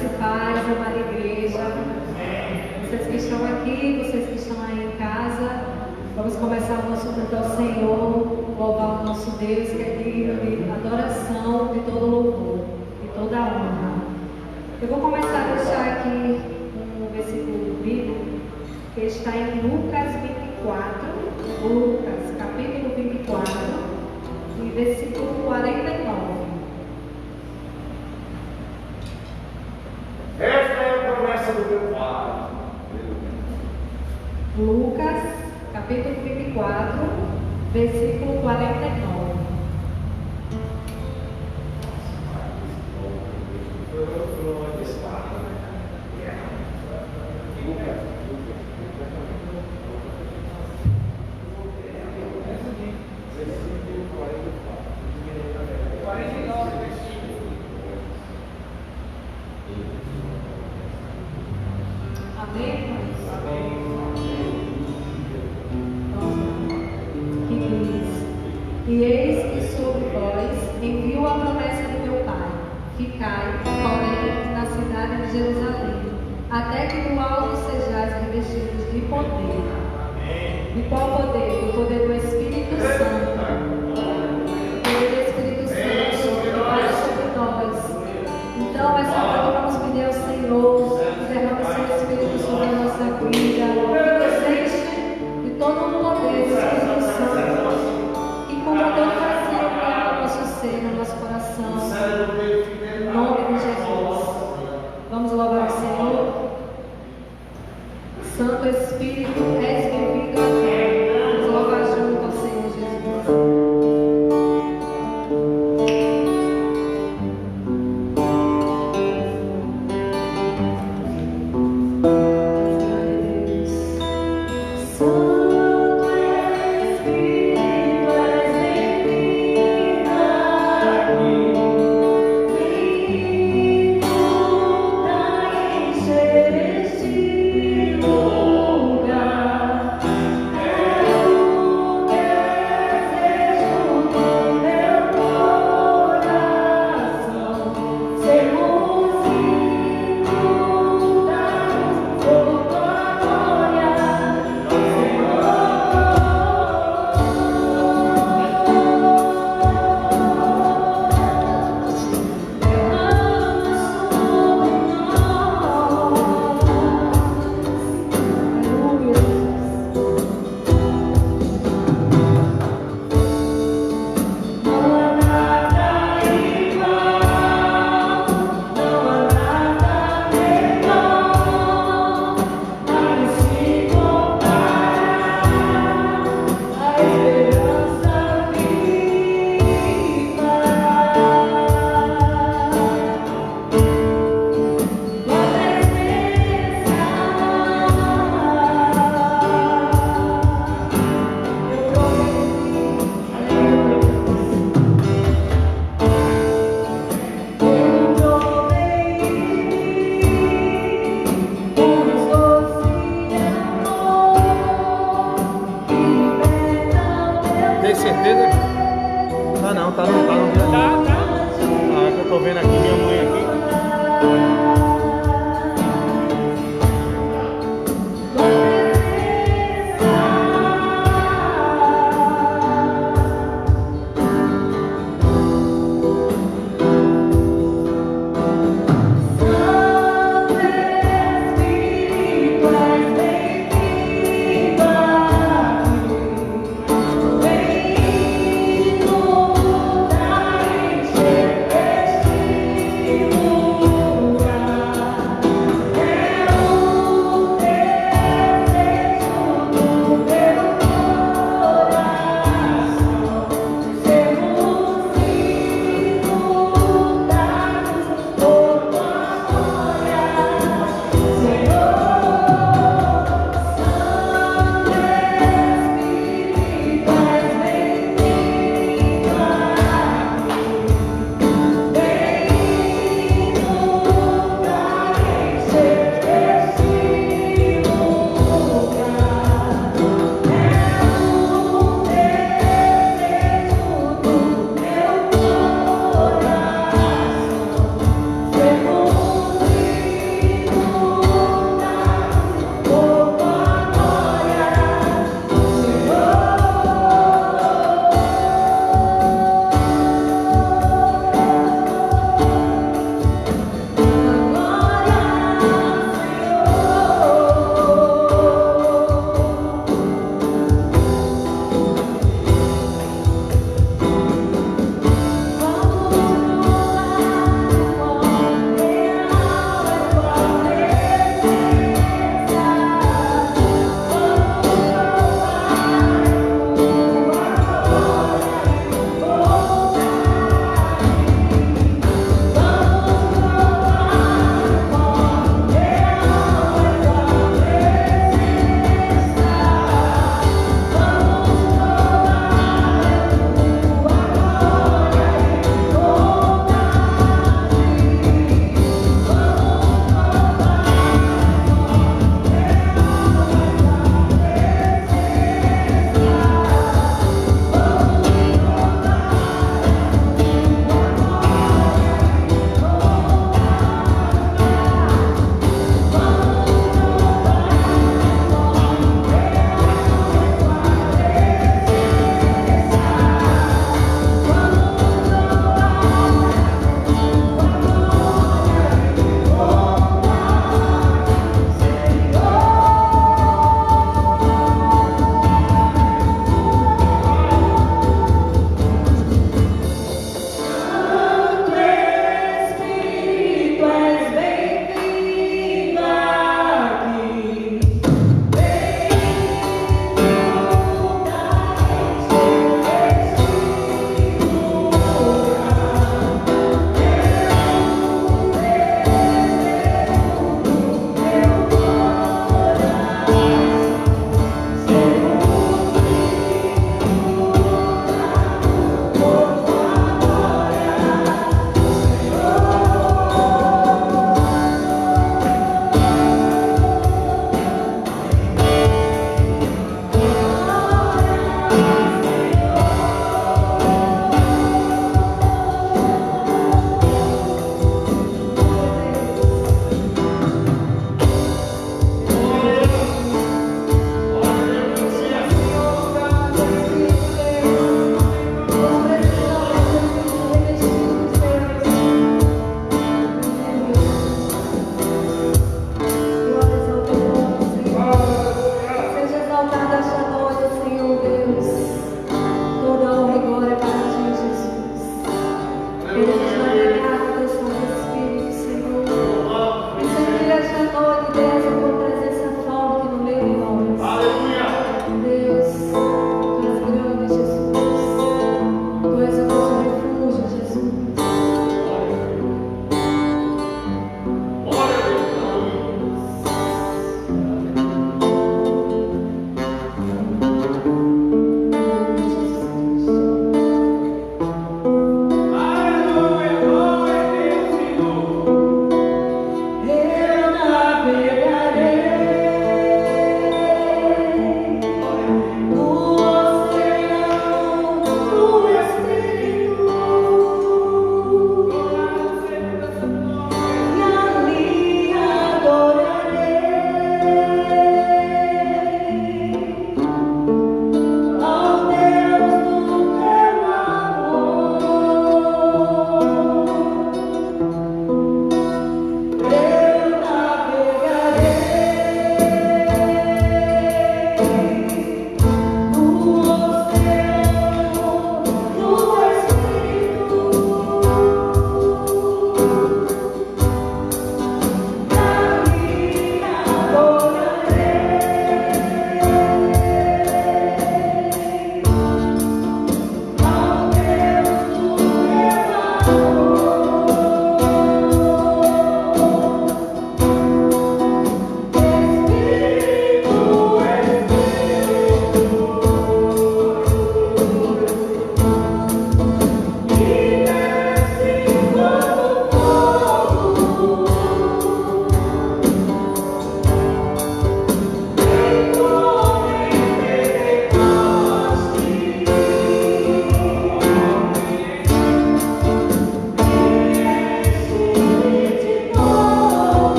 Graça e paz, amada igreja. Vocês que estão aqui, vocês que estão aí em casa, vamos começar o nosso culto ao Senhor, louvar o nosso Deus que é digno de adoração, de todo louvor, de toda honra. Eu vou começar a deixar aqui um versículo bíblico que está em Lucas 24, Lucas capítulo 24, e versículo 49. Esta é a promessa do meu Pai. Lucas, capítulo 24, versículo 49. Amém? Que diz: E eis que sobre vós envio a promessa do meu Pai. Ficai, porém, na cidade de Jerusalém, até que do alto sejais revestidos de poder. De qual poder? Do poder do Espírito Santo. O poder do Espírito Santo que vai sobre nós. Então, essa noite vamos pedir ao Senhor que derrame seu Espírito sobre a nossa vida, que nos enche de todo o poder do Espírito Santo, que cumpra todo o vazio que há no nosso ser, no nosso coração. Em nome de Jesus. Vamos louvar o Senhor. Santo Espírito, és bem-vindo aqui. Vamos louvar junto ao Senhor Jesus.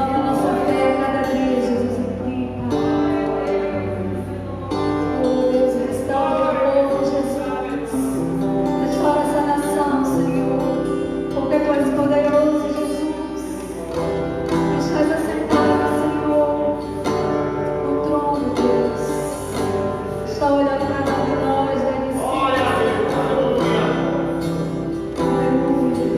Renova a nossa fé a cada dia, Jesus, em ti, Pai. Oh, Deus, restaura o povo, Jesus. Restaura essa nação, Senhor. Porque tu és poderoso, Jesus. Nos faz assentar, Senhor, no trono, Deus. Está olhando para cada um de nós, né? Aleluia.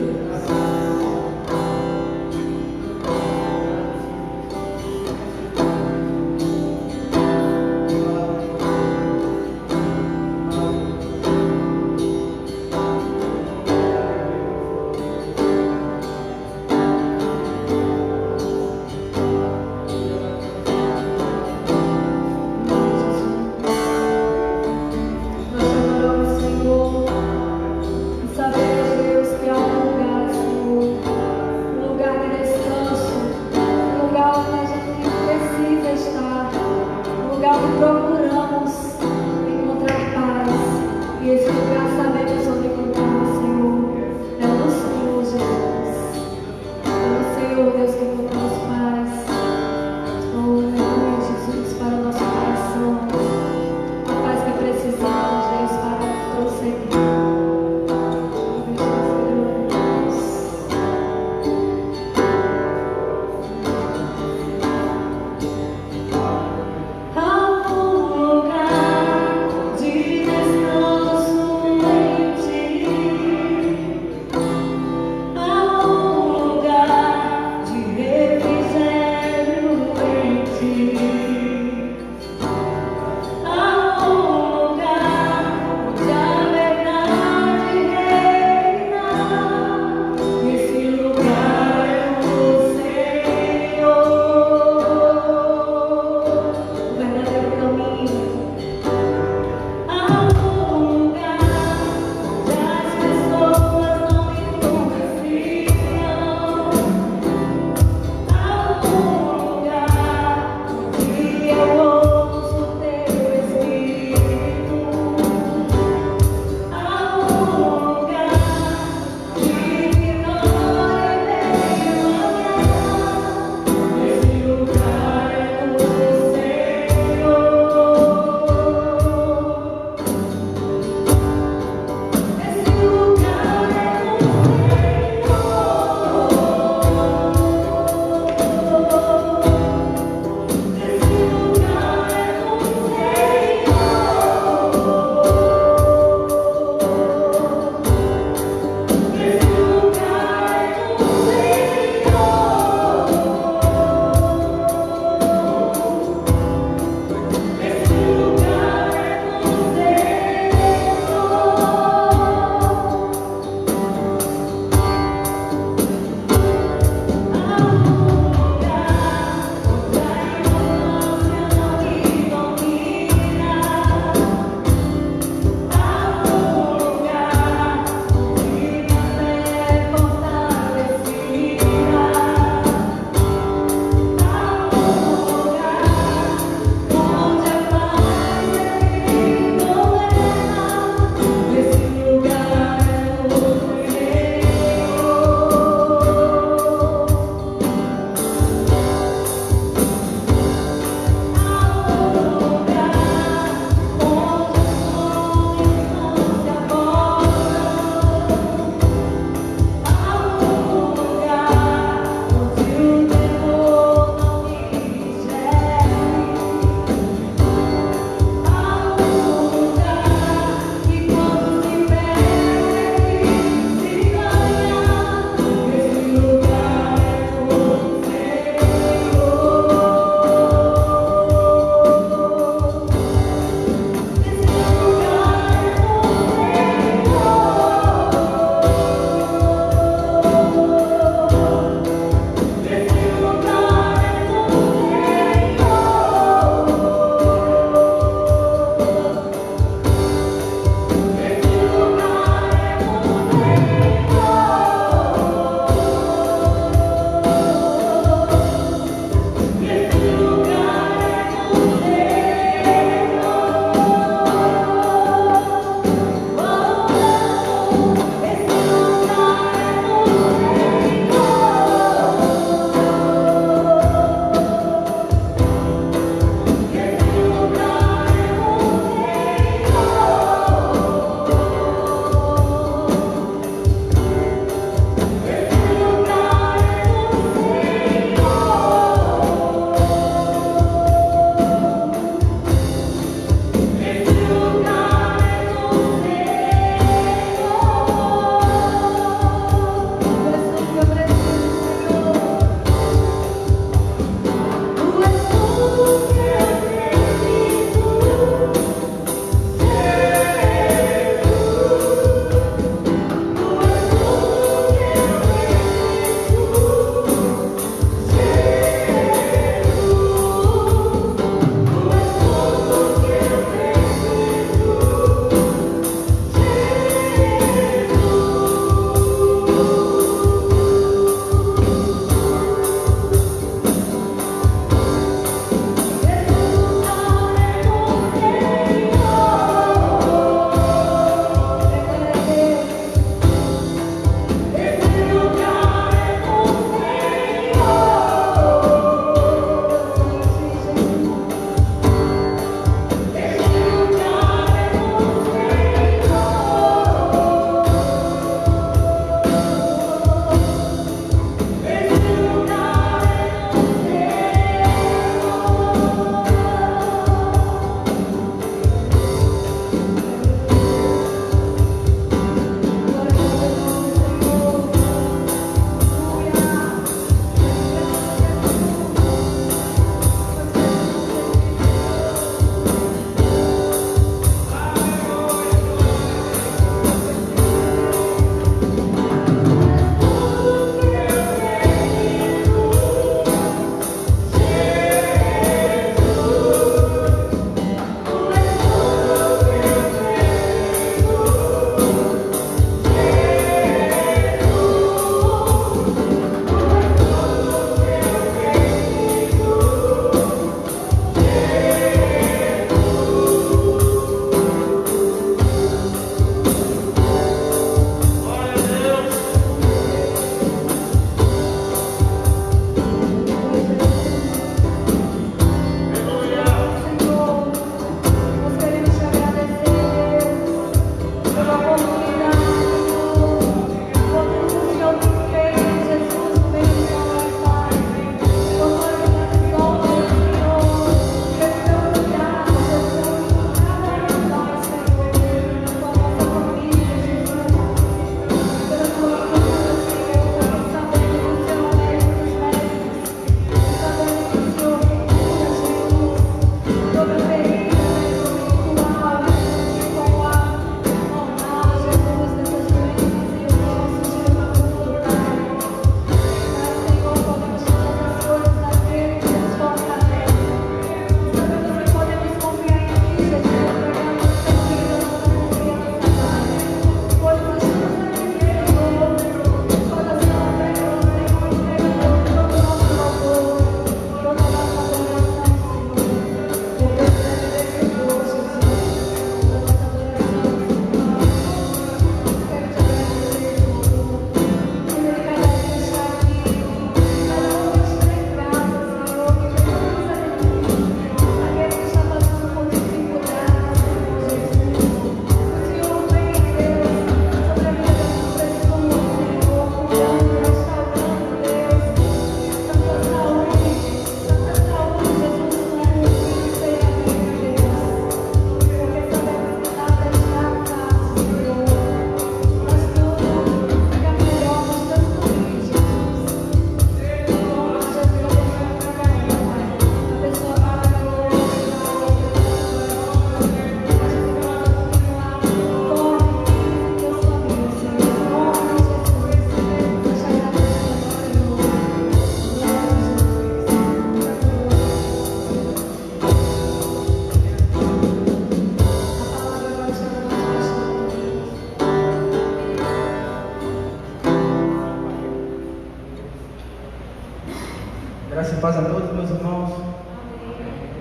Graças e paz a todos, meus irmãos.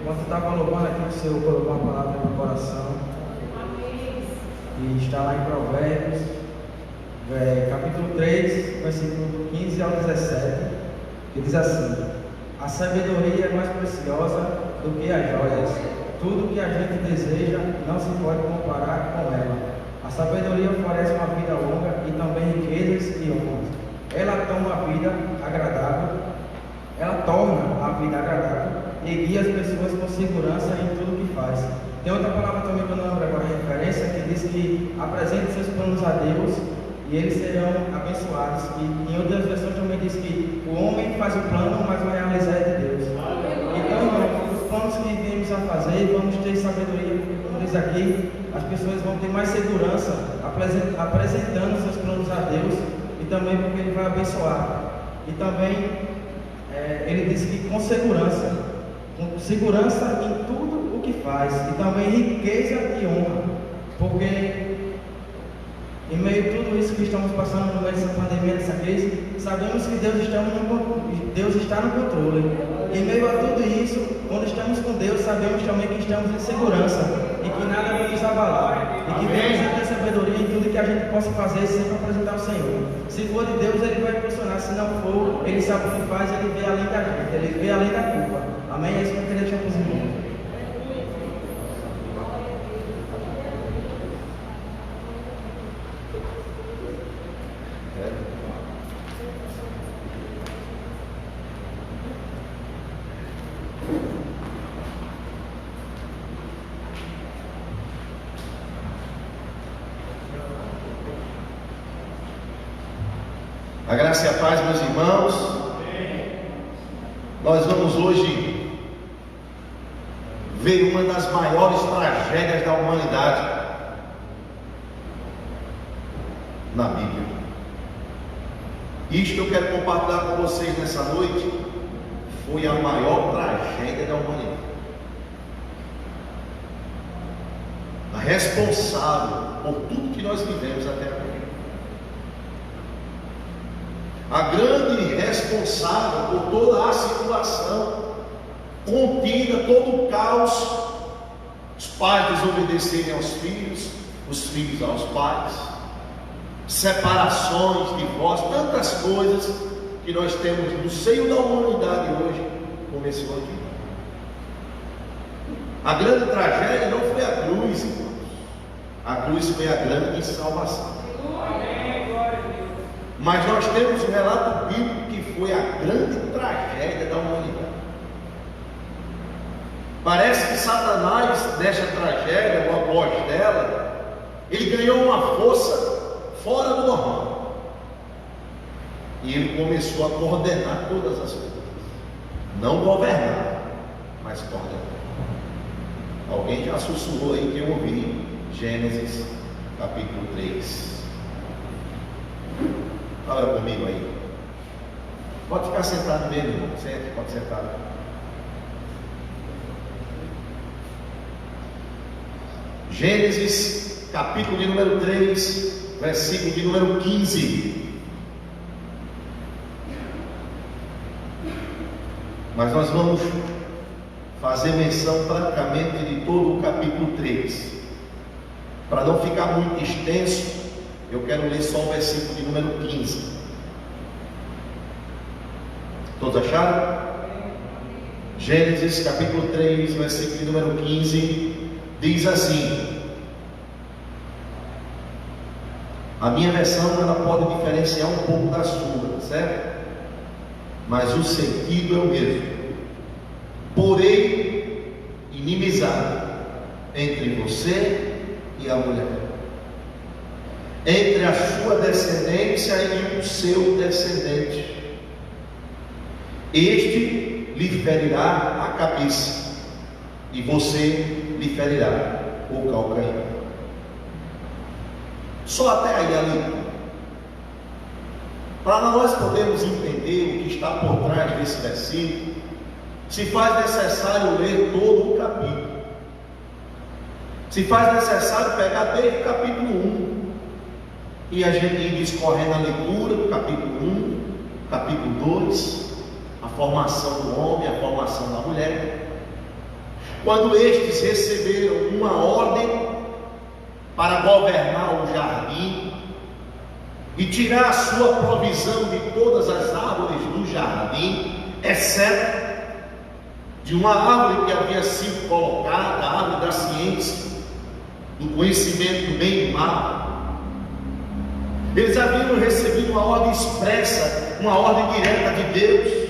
Enquanto estava louvando aqui, o Senhor colocou uma palavra no meu coração. E está lá em Provérbios, capítulo 3, versículo 15 ao 17, que diz assim: a sabedoria é mais preciosa do que as joias. Tudo que a gente deseja não se pode comparar com ela. A sabedoria oferece uma vida longa e também riquezas e honras. Ela torna a vida agradável e guia as pessoas com segurança em tudo que faz. Tem outra palavra também que eu não lembro agora a referência, que diz que apresente seus planos a Deus e eles serão abençoados. E em outras versões também diz que o homem faz o plano, mas o realizar é de Deus. Então, irmão, os planos que temos a fazer, vamos ter sabedoria, como diz aqui, as pessoas vão ter mais segurança apresentando seus planos a Deus e também porque Ele vai abençoar. E também ele diz que com segurança em tudo o que faz, e também riqueza e honra, porque em meio a tudo isso que estamos passando no meio dessa pandemia, dessa crise, sabemos que Deus está no controle. Em meio a tudo isso, quando estamos com Deus, sabemos também que estamos em segurança e que nada vai nos abalar, e que Deus vai ter sabedoria em tudo que a gente possa fazer, sempre apresentar ao Senhor. Se for de Deus, Ele vai impulsionar; se não for, Ele sabe o que faz, Ele vê além da gente, Ele vê além da culpa. Amém? É isso que eu queria deixar para os irmãos. A graça e a paz, meus irmãos. Nós vamos hoje ver uma das maiores tragédias da humanidade na Bíblia. Isto eu quero compartilhar com vocês nessa noite. Foi a maior tragédia da humanidade, a responsável por tudo que nós vivemos até agora, a grande responsável por toda a situação contida, todo o caos, os pais desobedecerem aos filhos, os filhos aos pais, separações, divórcios, tantas coisas que nós temos no seio da humanidade hoje, começou aqui. A grande tragédia não foi a cruz, irmãos. A cruz foi a grande salvação. Mas nós temos um relato bíblico que foi a grande tragédia da humanidade. Parece que Satanás, nessa tragédia, ou após dela, ele ganhou uma força fora do normal. E ele começou a coordenar todas as coisas. Não governar, mas coordenar. Alguém já sussurrou aí que eu ouvi Gênesis capítulo 3. Fala comigo aí. Pode ficar sentado mesmo, irmão. Sente, pode sentar. Gênesis, capítulo de número 3, versículo de número 15. Mas nós vamos fazer menção praticamente de todo o capítulo 3. Para não ficar muito extenso, eu quero ler só o versículo de número 15. Todos acharam? Gênesis capítulo 3, versículo de número 15, diz assim. A minha versão ela pode diferenciar um pouco da sua, certo? Mas o sentido é o mesmo. Porém, inimizade entre você e a mulher, entre a sua descendência e o seu descendente. Este lhe ferirá a cabeça e você lhe ferirá o calcanhar. Só até aí ali. Para nós podermos entender o que está por trás desse versículo, se faz necessário ler todo o capítulo. Se faz necessário pegar desde o capítulo 1 e a gente ir discorrendo a leitura do capítulo 1, capítulo 2, a formação do homem, a formação da mulher. Quando estes receberam uma ordem para governar o jardim e tirar a sua provisão de todas as árvores do jardim, exceto de uma árvore que havia sido colocada, a árvore da ciência, do conhecimento do bem e do mal. Eles haviam recebido uma ordem expressa, uma ordem direta de Deus.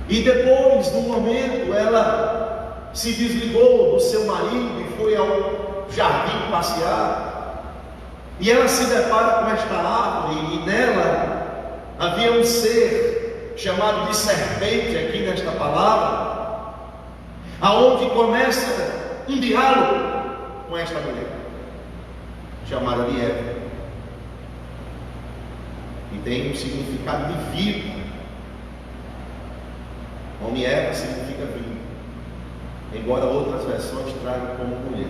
E depois, num momento, ela se desligou do seu marido e foi ao jardim passear. E ela se depara com esta árvore, e nela havia um ser chamado de serpente, aqui nesta palavra, aonde começa um diálogo com esta mulher, chamada de Eva, e tem um significado de vida. O nome Eva significa vida, embora outras versões tragam como mulher.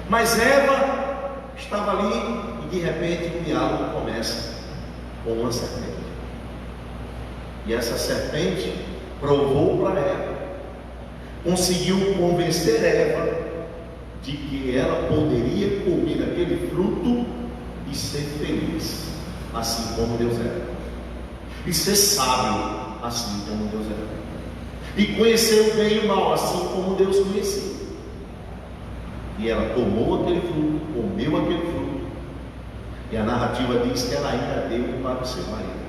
Mas Eva estava ali e de repente o diálogo começa com uma serpente. E essa serpente provou para Eva, conseguiu convencer Eva de que ela poderia comer aquele fruto e ser feliz, assim como Deus era, e ser sábio, assim como Deus era, e conhecer o bem e o mal, assim como Deus conhecia. E ela tomou aquele fruto, comeu aquele fruto, e a narrativa diz que ela ainda deu para o seu marido.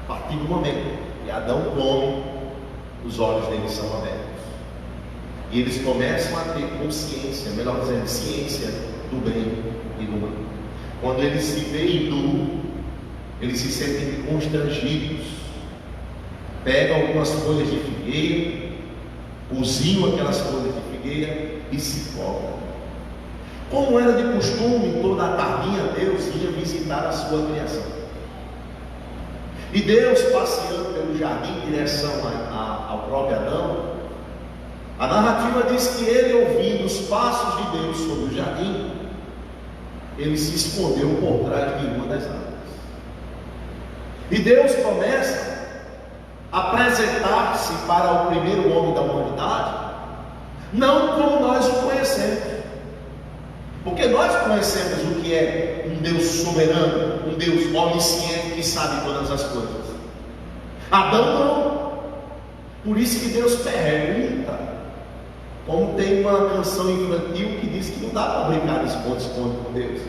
A partir do momento que Adão come, os olhos deles são abertos, e eles começam a ter consciência, melhor dizendo, ciência do bem e do mal. Quando eles se veem nu, eles se sentem constrangidos, pegam algumas folhas de figueira, cozinham aquelas folhas de figueira e se cobram. Como era de costume, toda a tardinha Deus ia visitar a sua criação. E Deus, passeando pelo jardim em direção ao próprio Adão, a narrativa diz que ele, ouvindo os passos de Deus sobre o jardim, ele se escondeu por trás de uma das árvores. E Deus começa a apresentar-se para o primeiro homem da humanidade, não como nós o conhecemos, porque nós conhecemos o que é um Deus soberano, um Deus onisciente que sabe todas as coisas. Adão não. Por isso que Deus pergunta, como tem uma canção infantil que diz que não dá para brincar de esconde-esconde com Deus.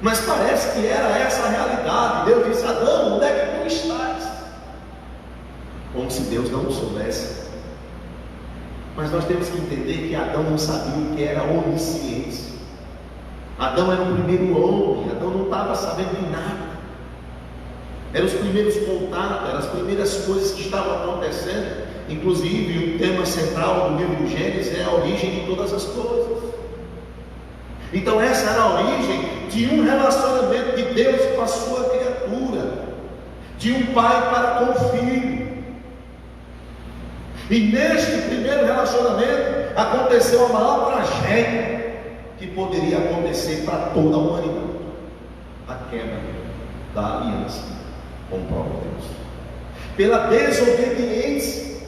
Mas parece que era essa a realidade. Deus disse: Adão, onde é que tu estás? Como se Deus não soubesse. Mas nós temos que entender que Adão não sabia o que era onisciência. Adão era o primeiro homem, Adão não estava sabendo de nada. Eram os primeiros contatos, eram as primeiras coisas que estavam acontecendo. Inclusive, o tema central do livro do Gênesis é a origem de todas as coisas. Então essa era a origem de um relacionamento de Deus com a sua criatura, de um pai para com o filho. E neste primeiro relacionamento aconteceu a maior tragédia que poderia acontecer para toda a humanidade: a quebra da aliança com o próprio Deus. Pela desobediência,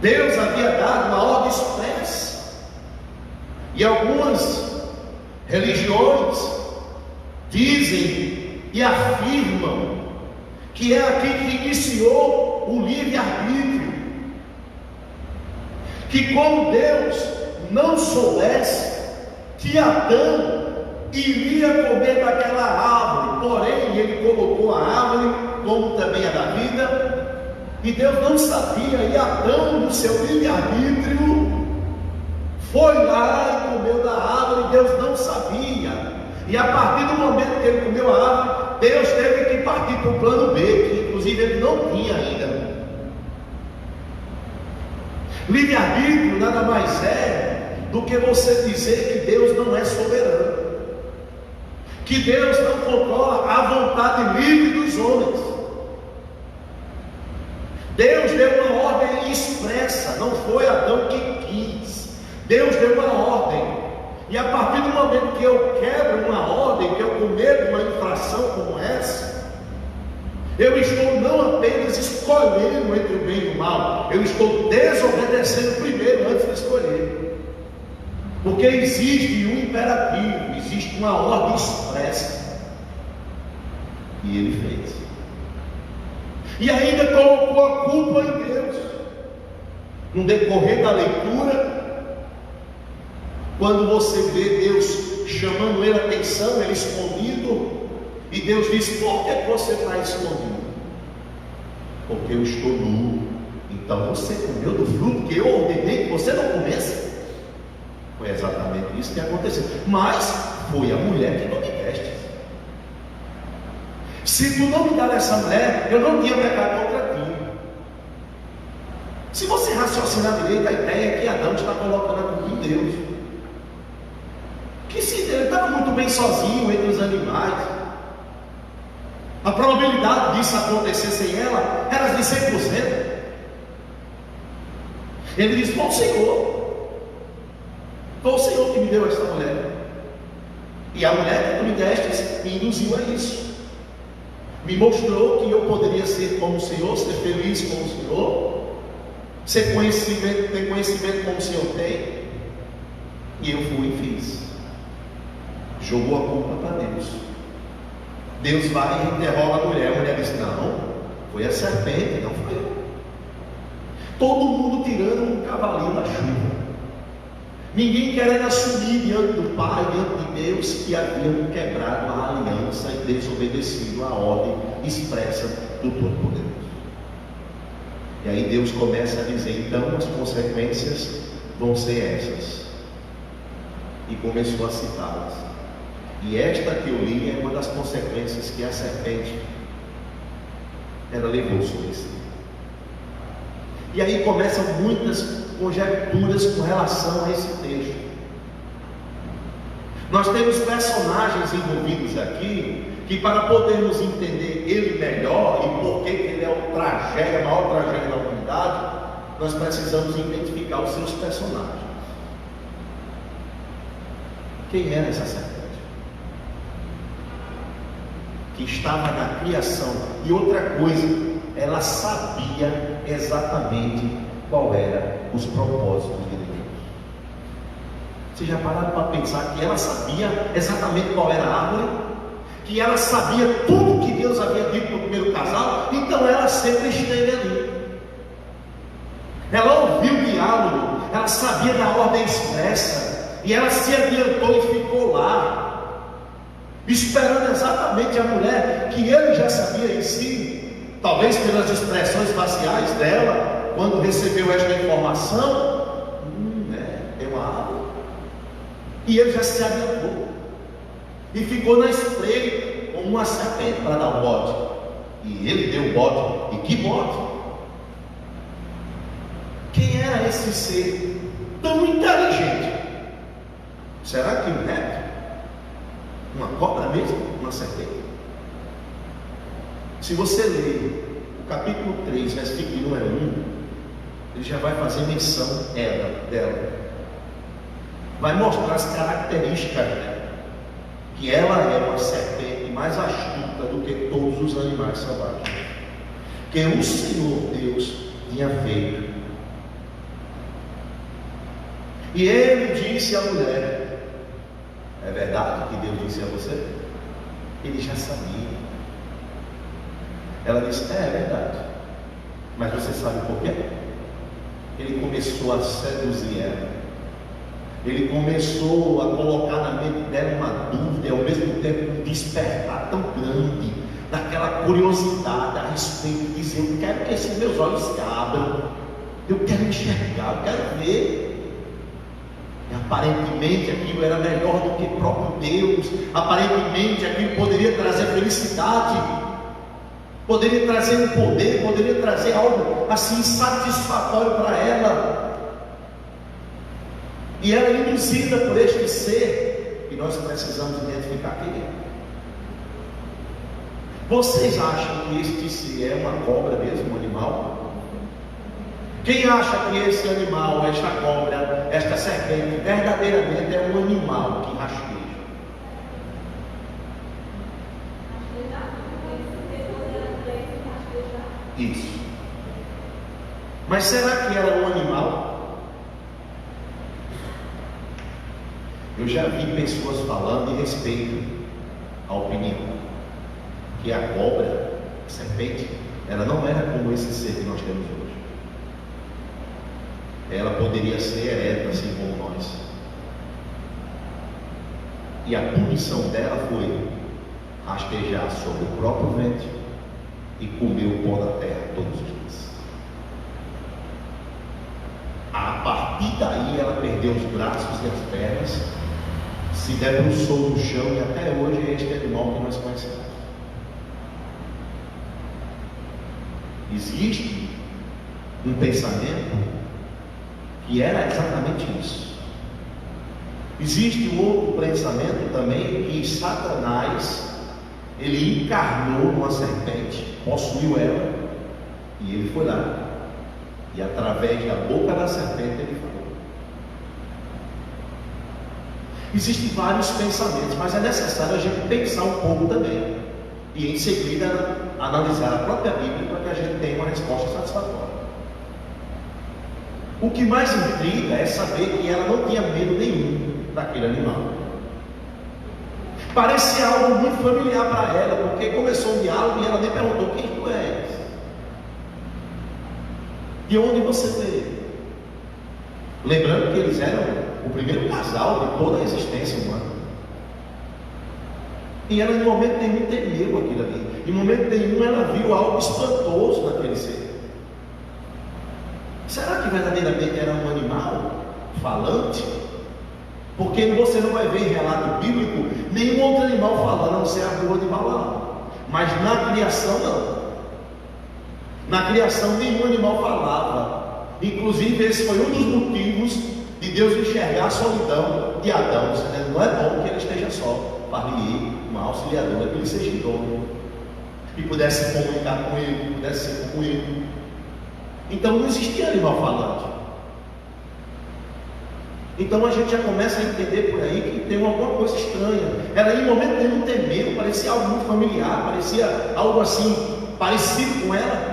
Deus havia dado uma ordem expressa, e algumas religiões dizem e afirmam que é aqui que iniciou o livre-arbítrio, que como Deus não soubesse que Adão iria comer daquela árvore, porém ele colocou a árvore como também a da vida, e Deus não sabia, e Adão, no seu livre-arbítrio, foi lá e comeu da árvore. Deus não sabia, e a partir do momento que ele comeu a árvore, Deus teve que partir para o plano B, que inclusive ele não tinha ainda. Livre-arbítrio nada mais é do que você dizer que Deus não é soberano, que Deus não controla a vontade livre dos homens. Deus deu uma ordem expressa, não foi Adão que quis. Deus deu uma ordem, e a partir do momento que eu quebro uma ordem, que eu cometo uma infração como essa, eu estou não apenas escolhendo entre o bem e o mal, eu estou desobedecendo primeiro antes de escolher. Porque existe um imperativo, existe uma ordem expressa. E ele fez. E ainda colocou a culpa em Deus. No decorrer da leitura, quando você vê Deus chamando ele a atenção, ele escondido, e Deus diz: por que você está escondido? Porque eu estou nu. Então você comeu do fruto que eu ordenei que você não comesse? Foi exatamente isso que aconteceu. Mas foi a mulher que não me deste. Se tu não me dar essa mulher, eu não tinha pecado contra ti. Se você raciocinar direito, a ideia é que Adão está colocando a culpa em Deus. Que se ele estava muito bem sozinho entre os animais, a probabilidade disso acontecer sem ela era de 100%. Ele diz: foi o Senhor que me deu esta mulher. E a mulher que tu me deste me induziu a isso. Me mostrou que eu poderia ser como o Senhor, ser feliz como o Senhor, ter conhecimento como o Senhor tem. E eu fui e fiz. Jogou a culpa para Deus. Deus vai e interroga a mulher diz: não, foi a serpente, não foi eu. Todo mundo tirando um cavalinho da chuva. Ninguém querendo assumir diante do Pai, diante de Deus, que haviam quebrado a aliança e desobedecido a ordem expressa do Todo-Poderoso. E aí Deus começa a dizer: então as consequências vão ser essas. E começou a citá-las. E esta que eu li é uma das consequências que a serpente ela levou sobre si. E aí começam muitas conjecturas com relação a esse texto. Nós temos personagens envolvidos aqui, que para podermos entender ele melhor e por que ele é a maior tragédia da humanidade, nós precisamos identificar os seus personagens. Quem era essa serpente? Que estava na criação. E outra coisa, ela sabia exatamente qual era os propósitos de Deus. Vocês já pararam para pensar que ela sabia exatamente qual era a árvore? Que ela sabia tudo que Deus havia dito para o primeiro casal? Então ela sempre esteve ali. Ela ouviu o diálogo, ela sabia da ordem expressa, e ela se adiantou e ficou lá, esperando exatamente a mulher que ele já sabia em si, talvez pelas expressões faciais dela. Quando recebeu esta informação, é uma árvore, e ele já se adiantou e ficou na espreita como uma serpente para dar um bote, e ele deu o bote. E que bote! Quem era esse ser tão inteligente? Será que um réptil? Uma cobra mesmo? Uma serpente? Se você ler o capítulo 3, versículo número 1, ele já vai fazer menção dela. Vai mostrar as características dela. Que ela é uma serpente mais astuta do que todos os animais selvagens. Que o Senhor Deus tinha feito. E ele disse à mulher: é verdade que Deus disse a você? Ele já sabia. Ela disse: é verdade. Mas você sabe por quê? Ele começou a seduzir ela. Ele começou a colocar na mente dela uma dúvida e ao mesmo tempo um despertar tão grande, daquela curiosidade a respeito de dizer: eu quero que esses meus olhos se abram, eu quero enxergar, eu quero ver. E aparentemente aquilo era melhor do que o próprio Deus, aparentemente aquilo poderia trazer felicidade, poderia trazer um poder, poderia trazer algo assim satisfatório para ela. E ela é induzida por este ser, e nós precisamos identificar quem é. Vocês acham que este ser é uma cobra mesmo, um animal? Quem acha que esse animal, esta cobra, esta serpente, verdadeiramente é um animal que rasteja? Isso. Mas será que era um animal? Eu já vi pessoas falando e respeito a opinião que a cobra, a serpente, ela não era como esse ser que nós temos hoje. Ela poderia ser ereta assim como nós. E a punição dela foi rastejar sobre o próprio ventre e comer o pó da terra todos os dias. A partir daí ela perdeu os braços e as pernas, se debruçou no chão e até hoje é este animal que nós conhecemos. Existe um pensamento que era exatamente isso. Existe um outro pensamento também que Satanás, ele encarnou numa serpente, possuiu ela, e ele foi lá, e através da boca da serpente ele falou. Existem vários pensamentos, mas é necessário a gente pensar um pouco também, e em seguida analisar a própria Bíblia para que a gente tenha uma resposta satisfatória. O que mais intriga é saber que ela não tinha medo nenhum daquele animal. Parecia algo muito familiar para ela, porque começou um diálogo e ela nem perguntou: quem tu és? De onde você veio? Lembrando que eles eram o primeiro casal de toda a existência humana. E ela em momento nenhum temeu aquilo ali. Em momento nenhum ela viu algo espantoso naquele ser. Será que verdadeiramente era um animal falante? Porque você não vai ver em relato bíblico nenhum outro animal falando, a não ser a rua de Balaão. Mas na criação não. Na criação nenhum animal falava. Inclusive esse foi um dos motivos de Deus enxergar a solidão de Adão. Não é bom que ele esteja só, para lhe uma auxiliadora, que ele seja idôneo, que pudesse comunicar com ele, que pudesse ser com ele. Então não existia animal falante. Então a gente já começa a entender por aí que tem alguma coisa estranha. Ela em momento nenhum temeu, parecia algo muito familiar, parecia algo assim, parecido com ela.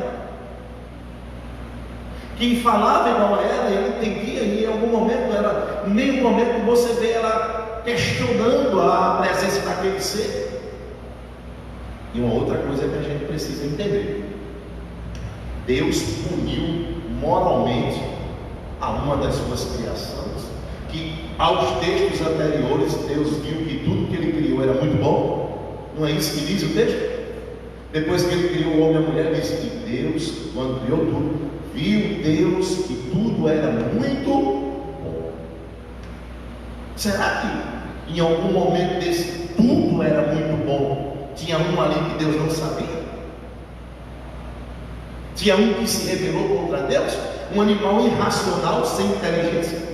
Quem falava igual a ela, ele entendia, e em algum momento ela, em nenhum momento você vê ela questionando a presença daquele ser. E uma outra coisa que a gente precisa entender: Deus puniu moralmente a uma das suas criações, que aos textos anteriores Deus viu que tudo que ele criou era muito bom. Não é isso que diz o texto? Depois que ele criou o homem e a mulher, diz que Deus, quando criou tudo, viu Deus que tudo era muito bom. Será que em algum momento desse tudo era muito bom, tinha um ali que Deus não sabia? Tinha um que se rebelou contra Deus, um animal irracional, sem inteligência.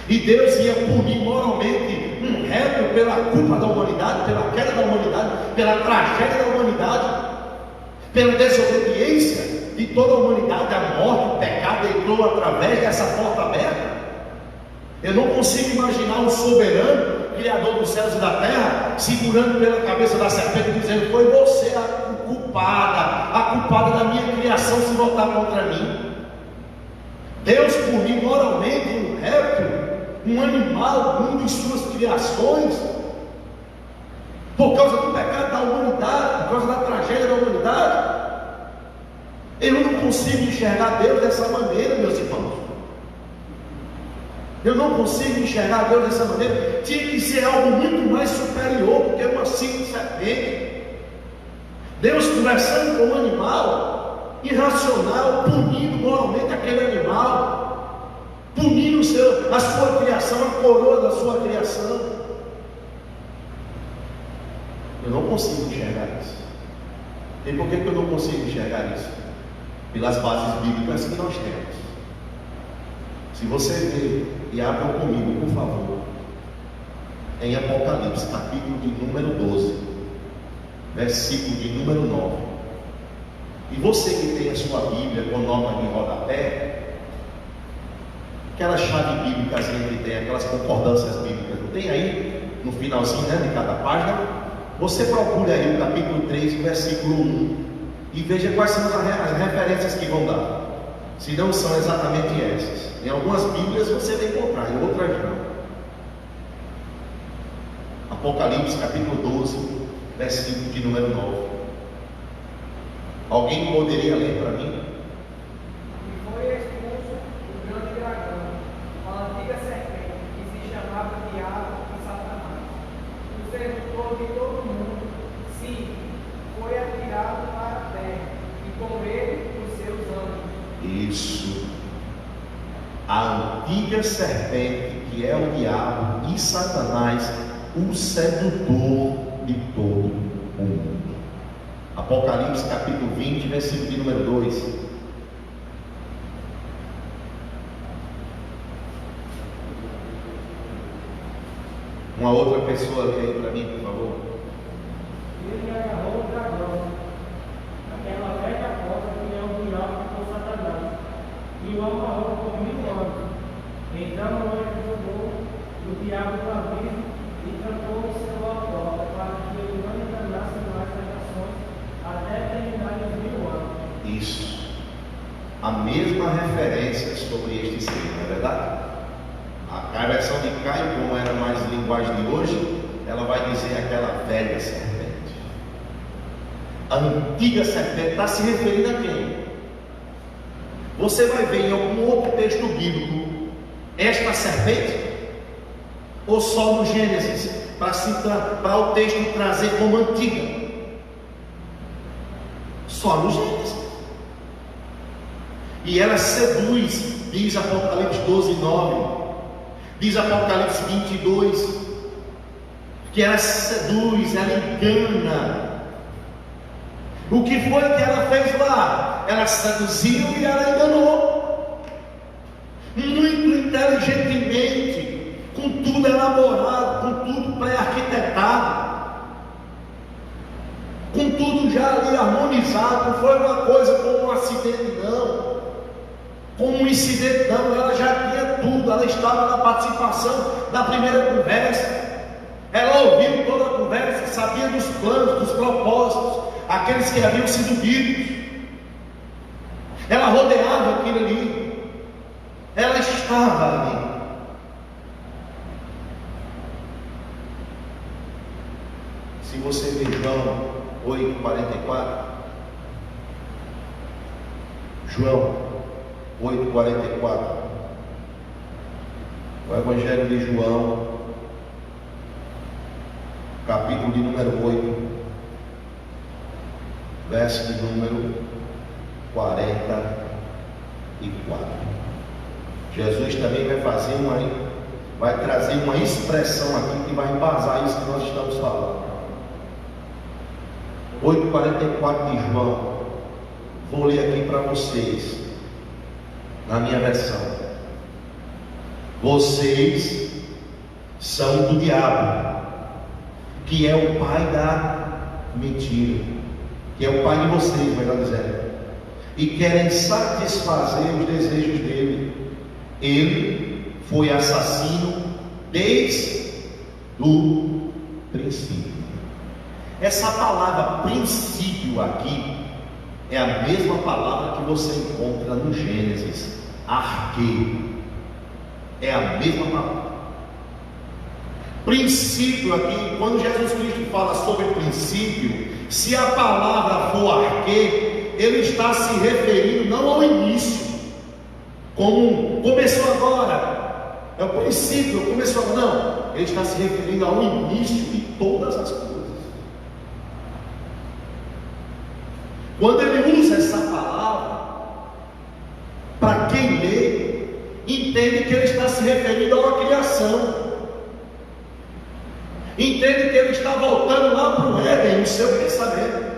E Deus ia punir moralmente um réptil pela culpa da humanidade, pela queda da humanidade, pela tragédia da humanidade, pela desobediência de toda a humanidade. A morte, o pecado entrou através dessa porta aberta. Eu não consigo imaginar um soberano, Criador dos céus e da terra, segurando pela cabeça da serpente e dizendo: foi você a culpada da minha criação se voltar contra mim. Deus puniu moralmente um réptil, um animal, uma de suas criações, por causa do pecado da humanidade, por causa da tragédia da humanidade. Eu não consigo enxergar Deus dessa maneira, meus irmãos. Eu não consigo enxergar Deus dessa maneira. Tinha que ser algo muito mais superior do que uma simples serpente. Deus conversando com um animal irracional, punindo moralmente aquele animal, punindo a sua criação, a coroa da sua criação. Eu não consigo enxergar isso. E por que eu não consigo enxergar isso? Pelas bases bíblicas que nós temos. Se você ver, e abram comigo, por favor, em Apocalipse, capítulo de número 12, versículo de número 9. E você que tem a sua Bíblia com nota de rodapé, aquela chave bíblica que tem, aquelas concordâncias bíblicas, não tem aí no finalzinho, né, de cada página? Você procura aí o capítulo 3, versículo 1. e veja quais são as referências que vão dar. Se não são exatamente essas. Em algumas Bíblias você vai encontrar, em outras não. Apocalipse capítulo 12, versículo de número 9. Alguém poderia ler para mim? E foi expulso o grande dragão, a antiga serpente, que se chamava Diabo e Satanás, o sedutor de todo mundo. Sim, foi atirado para a terra, e com ele os seus anjos. Isso. A antiga serpente, que é o diabo e Satanás, o sedutor de todo o mundo. Apocalipse capítulo 20, versículo de número 2. Uma outra pessoa lê aí para mim, por favor. Ele agarrou o dragão, aquela velha porta que é o diabo com Satanás, e o amarrou por 1000 anos. Então o anjo jogou o diabo do abismo e trancou o seu à porta, para que ele não enganasse mais as nações até terminar os 1000 anos. Isso. A mesma referência sobre este ser, não é verdade? A versão de Caio, como era mais linguagem de hoje, ela vai dizer aquela velha serpente. A antiga serpente está se referindo a quem? Você vai ver em algum outro texto bíblico esta serpente? Ou só no Gênesis, para o texto trazer como antiga? Só no Gênesis. E ela seduz, diz Apocalipse 12, 9. Diz Apocalipse 22, que ela seduz, ela engana. O que foi que ela fez lá? Ela seduziu e ela enganou. Muito inteligentemente, com tudo elaborado, com tudo pré-arquitetado, com tudo já ali harmonizado. Não foi uma coisa como um acidente, não. Como um incidente, não. Ela já tinha tudo. Ela estava na participação da primeira conversa. Ela ouviu toda a conversa, sabia dos planos, dos propósitos, aqueles que haviam sido ditos. Ela rodeava aquilo ali. Ela estava ali. Se você ver João 8,44, João 8,44, o Evangelho de João, capítulo de número 8, verso de número 44. Jesus também vai trazer uma expressão aqui que vai embasar isso que nós estamos falando. 8,44 de João. Vou ler aqui para vocês, na minha versão. Vocês são do diabo, que é o pai da mentira, que é o pai de vocês, melhor dizendo, e querem satisfazer os desejos dele. Ele foi assassino desde o princípio. Essa palavra princípio aqui é a mesma palavra que você encontra no Gênesis, arque. É a mesma palavra. Princípio aqui, quando Jesus Cristo fala sobre princípio, se a palavra for arque, ele está se referindo não ao início, como começou agora, é o princípio, começou agora, não, ele está se referindo ao início de todas as coisas. Quando ele usa essa palavra, para quem lê, entende que ele está se referindo a uma criação, entende que ele está voltando lá para o Éden, no seu pensamento,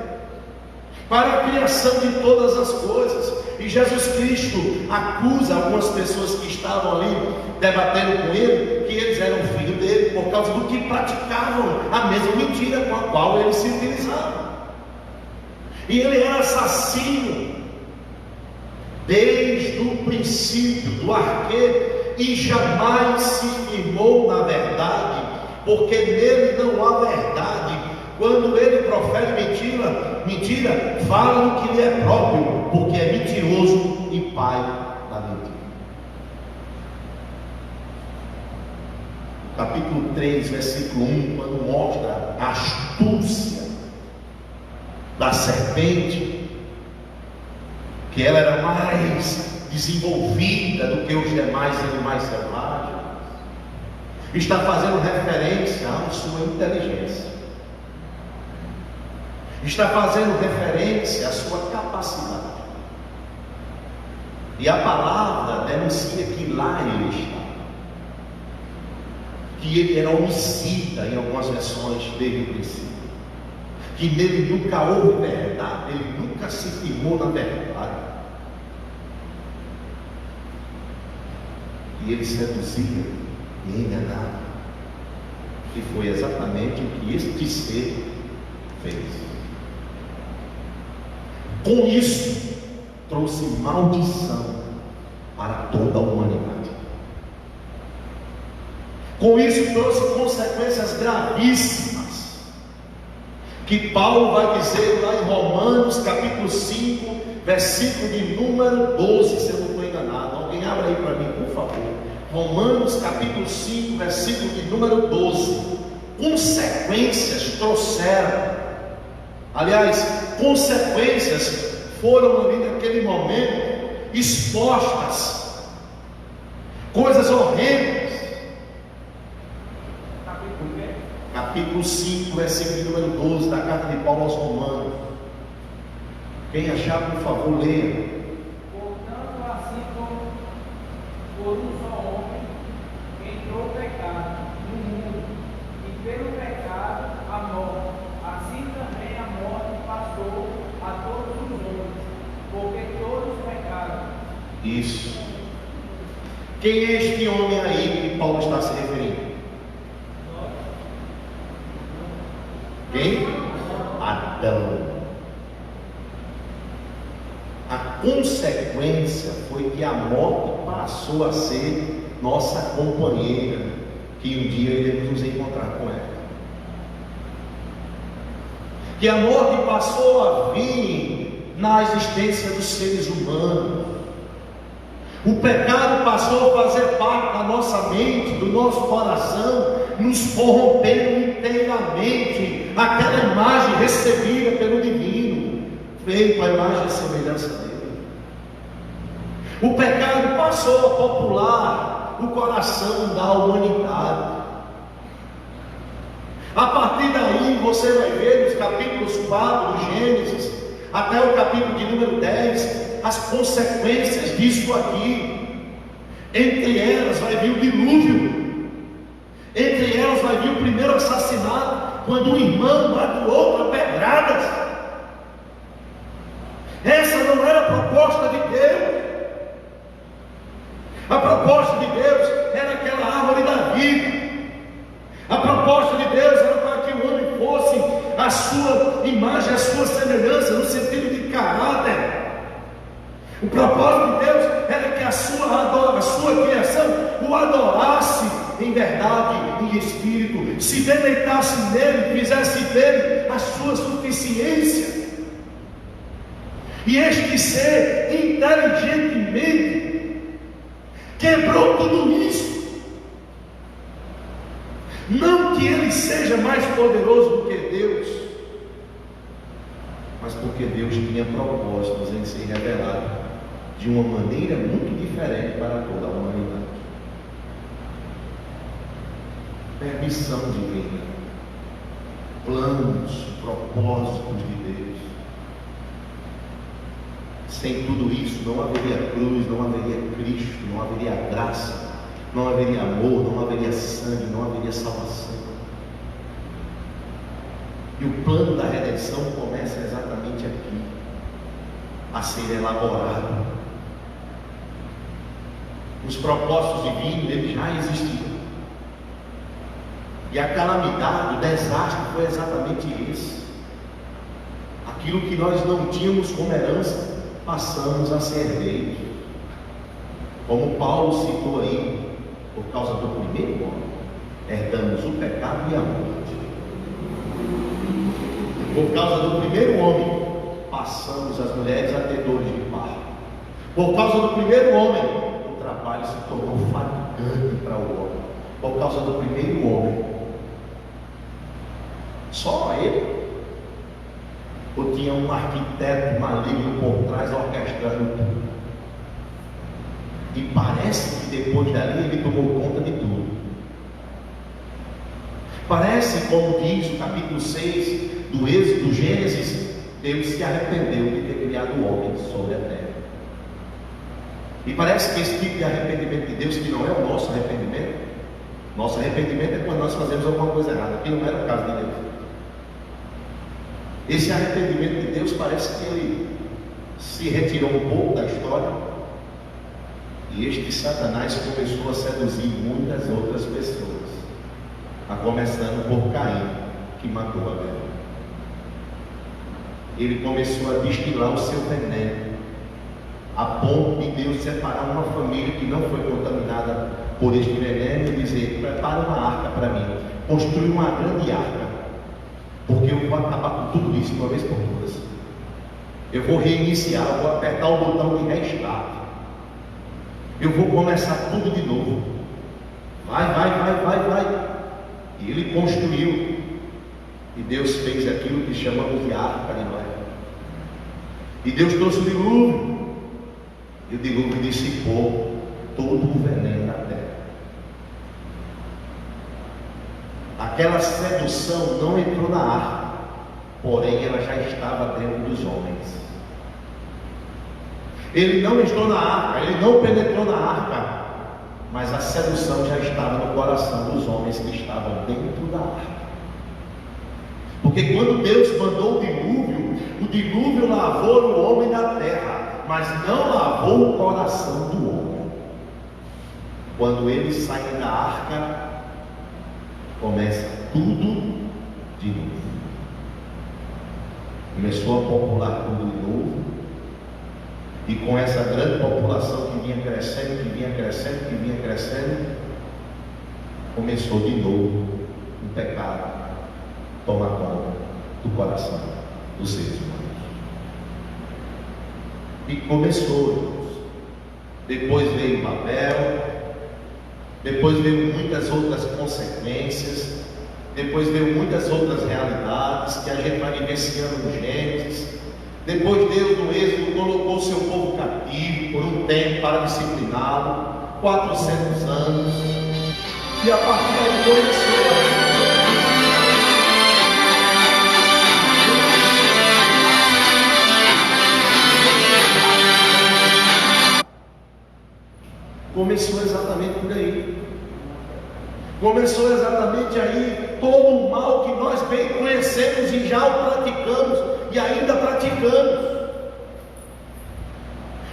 para a criação de todas as coisas. E Jesus Cristo acusa algumas pessoas que estavam ali debatendo com ele, que eles eram filhos dele, por causa do que praticavam a mesma mentira com a qual ele se utilizava. E ele era assassino desde o princípio, do arque, e jamais se firmou na verdade, porque nele não há verdade. Quando ele profere mentira mentira, fala no que lhe é próprio, porque é mentiroso e pai da mentira. Capítulo 3, versículo 1, quando mostra a astúcia da serpente, que ela era mais desenvolvida do que os demais animais selvagens, está fazendo referência à sua inteligência, está fazendo referência à sua capacidade, e a palavra denuncia que lá ele está, que ele era homicida em algumas versões desde o princípio, que nele nunca houve verdade, ele nunca se firmou na verdade, e ele seduzia e enganava, que foi exatamente o que este ser fez. Com isso, trouxe maldição para toda a humanidade. Com isso, trouxe consequências gravíssimas, que Paulo vai dizer lá em Romanos, capítulo 5, versículo de número 12, se eu não estou enganado. Alguém abra aí para mim, por favor. Romanos, capítulo 5, versículo de número 12. Consequências trouxeram, aliás, consequências foram ali naquele momento expostas, coisas horrendas. Capítulo 5, versículo de número 12 da carta de Paulo aos Romanos. Quem achar, por favor, leia. Portanto, assim como por um só homem entrou o pecado no mundo, e pelo pecado a morte, assim também a morte passou a todos os homens, porque todos pecaram. Isso. Quem é este homem aí que Paulo está se referindo? Quem? Adão. A consequência foi que a morte passou a ser nossa companheira, que um dia iremos nos encontrar com ela. Que a morte passou a vir na existência dos seres humanos. O pecado passou a fazer parte da nossa mente, do nosso coração, nos corrompendo inteiramente aquela imagem recebida pelo divino, feito à imagem e semelhança dele. O pecado passou a popular o coração da humanidade. A partir daí você vai ver nos capítulos 4 do Gênesis até o capítulo de número 10 as consequências disso aqui. Entre elas vai vir o dilúvio, entre elas vai vir o primeiro assassinato, quando um irmão mata o outro a pedradas. Essa não era a proposta de Deus. A proposta de Deus era aquela árvore da vida. A proposta de Deus era para que o homem fosse a sua imagem, a sua semelhança, no sentido de caráter. O propósito de Deus era que a sua criação o adorasse em verdade, em espírito, se deleitasse nele, fizesse dele a sua suficiência. E este ser inteligentemente quebrou tudo isso. Não que ele seja mais poderoso do que Deus, mas porque Deus tinha propósitos em ser revelado de uma maneira muito diferente para toda a humanidade. Permissão divina, planos, propósitos de Deus. Sem tudo isso não haveria cruz, não haveria Cristo, não haveria graça, não haveria amor, não haveria sangue, não haveria salvação. E o plano da redenção começa exatamente aqui, a ser elaborado. Os propósitos divinos, eles já existiam. E a calamidade, o desastre foi exatamente esse. Aquilo que nós não tínhamos como herança, passamos a ser herdeiros. Como Paulo citou aí, por causa do primeiro homem, herdamos o pecado e a morte. Por causa do primeiro homem, passamos, as mulheres, a ter dores de parto. Por causa do primeiro homem, o trabalho se tornou fatigante para o homem. Por causa do primeiro homem. Só ele? Ou tinha um arquiteto maligno por trás orquestrando tudo? E parece que depois dali ele tomou conta de tudo. Parece, como diz o capítulo 6 do Êxodo, do Gênesis, Deus se arrependeu de ter criado o homem sobre a terra. E parece que esse tipo de arrependimento de Deus, que não é o nosso arrependimento, nosso arrependimento é quando nós fazemos alguma coisa errada, que não era o caso de Deus. Esse arrependimento de Deus parece que ele se retirou um pouco da história, e este Satanás começou a seduzir muitas outras pessoas, a começando por Caim, que matou Abel. Ele começou a destilar o seu veneno, a ponto de Deus separar uma família que não foi contaminada por este veneno e dizer: prepara uma arca para mim, construa uma grande arca, porque eu vou acabar com tudo isso de uma vez por todas. Eu vou reiniciar, eu vou apertar o botão de restart, eu vou começar tudo de novo. Vai. E ele construiu, e Deus fez aquilo que chamamos de arca de Noé. E Deus trouxe o dilúvio, e o dilúvio dissipou todo o veneno da terra. Aquela sedução não entrou na arca, porém ela já estava dentro dos homens. Ele não entrou na arca, ele não penetrou na arca, mas a sedução já estava no coração dos homens que estavam dentro da arca. Porque quando Deus mandou o dilúvio lavou o homem da terra, mas não lavou o coração do homem. Quando eles saem da arca, começa tudo de novo. Começou a popular tudo de novo. E com essa grande população que vinha crescendo, começou de novo o pecado tomar conta do coração dos seres humanos. E começou, irmãos. Depois veio Babel, depois veio muitas outras consequências, depois veio muitas outras realidades que a gente vai vivenciando no Gênesis. Depois Deus no Êxodo colocou seu povo cativo por um tempo para discipliná-lo, 400 anos, e a partir daí começou exatamente por aí. Começou exatamente aí todo o mal que nós bem conhecemos e já o praticamos e ainda praticamos,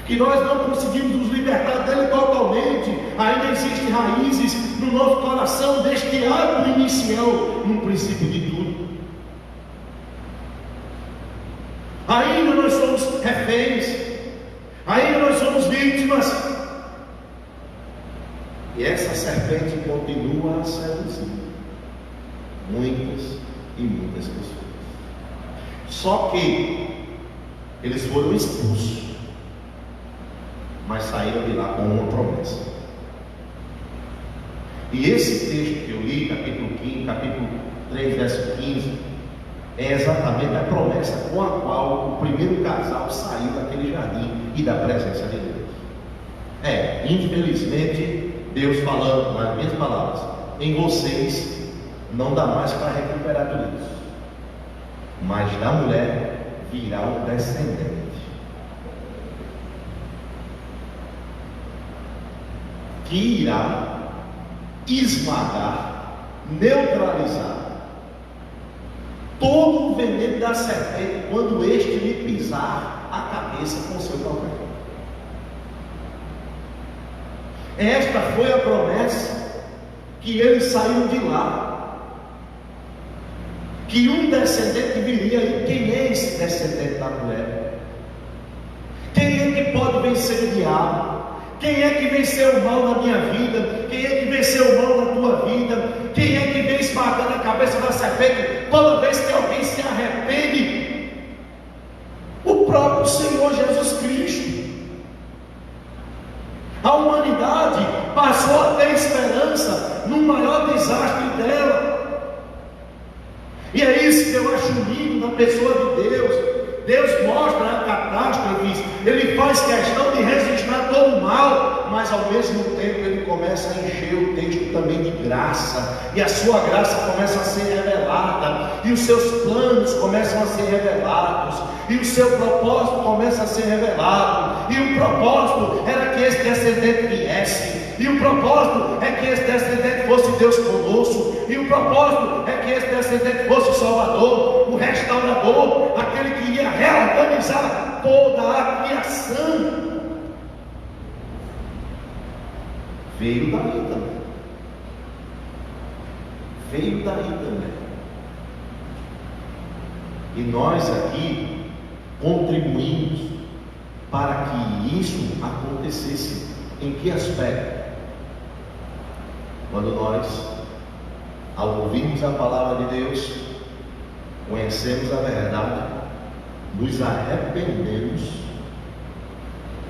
que nós não conseguimos nos libertar dele totalmente. Ainda existem raízes no nosso coração deste ato inicial, no princípio de tudo. Ainda nós somos reféns, ainda nós somos vítimas. E essa serpente continua a seduzir muitas e muitas pessoas. Só que eles foram expulsos, mas saíram de lá com uma promessa. E esse texto que eu li, capítulo 3, verso 15, é exatamente a promessa com a qual o primeiro casal saiu daquele jardim e da presença de Deus. Infelizmente, Deus falando nas minhas palavras: em vocês não dá mais para recuperar tudo isso, mas da mulher virá um descendente que irá esmagar, neutralizar todo o veneno da serpente quando este lhe pisar a cabeça com o seu calcanhar. Esta foi a promessa que eles saíram de lá, que um descendente viria. E quem é esse descendente da mulher? Quem é que pode vencer o diabo? Quem é que venceu o mal na minha vida? Quem é que venceu o mal na tua vida? Quem é que vem esmagando a cabeça da serpente toda vez que alguém se arrepende? O passou a ter esperança no maior desastre dela. E é isso que eu acho lindo na pessoa de Deus. Deus mostra a catástrofe, Ele faz questão de registrar todo o mal, mas ao mesmo tempo Ele começa a encher o texto também de graça, e a sua graça começa a ser revelada, e os seus planos começam a ser revelados, e o seu propósito começa a ser revelado. E o propósito era que esse descendente viesse, e o propósito é que esse descendente fosse Deus conosco, e o propósito é que esse descendente fosse o Salvador, o restaurador, aquele que ia reorganizar toda a criação. Veio daí também. Veio daí também. E nós aqui contribuímos para que isso acontecesse. Em que aspecto? Quando nós, ao ouvirmos a palavra de Deus, conhecemos a verdade, nos arrependemos,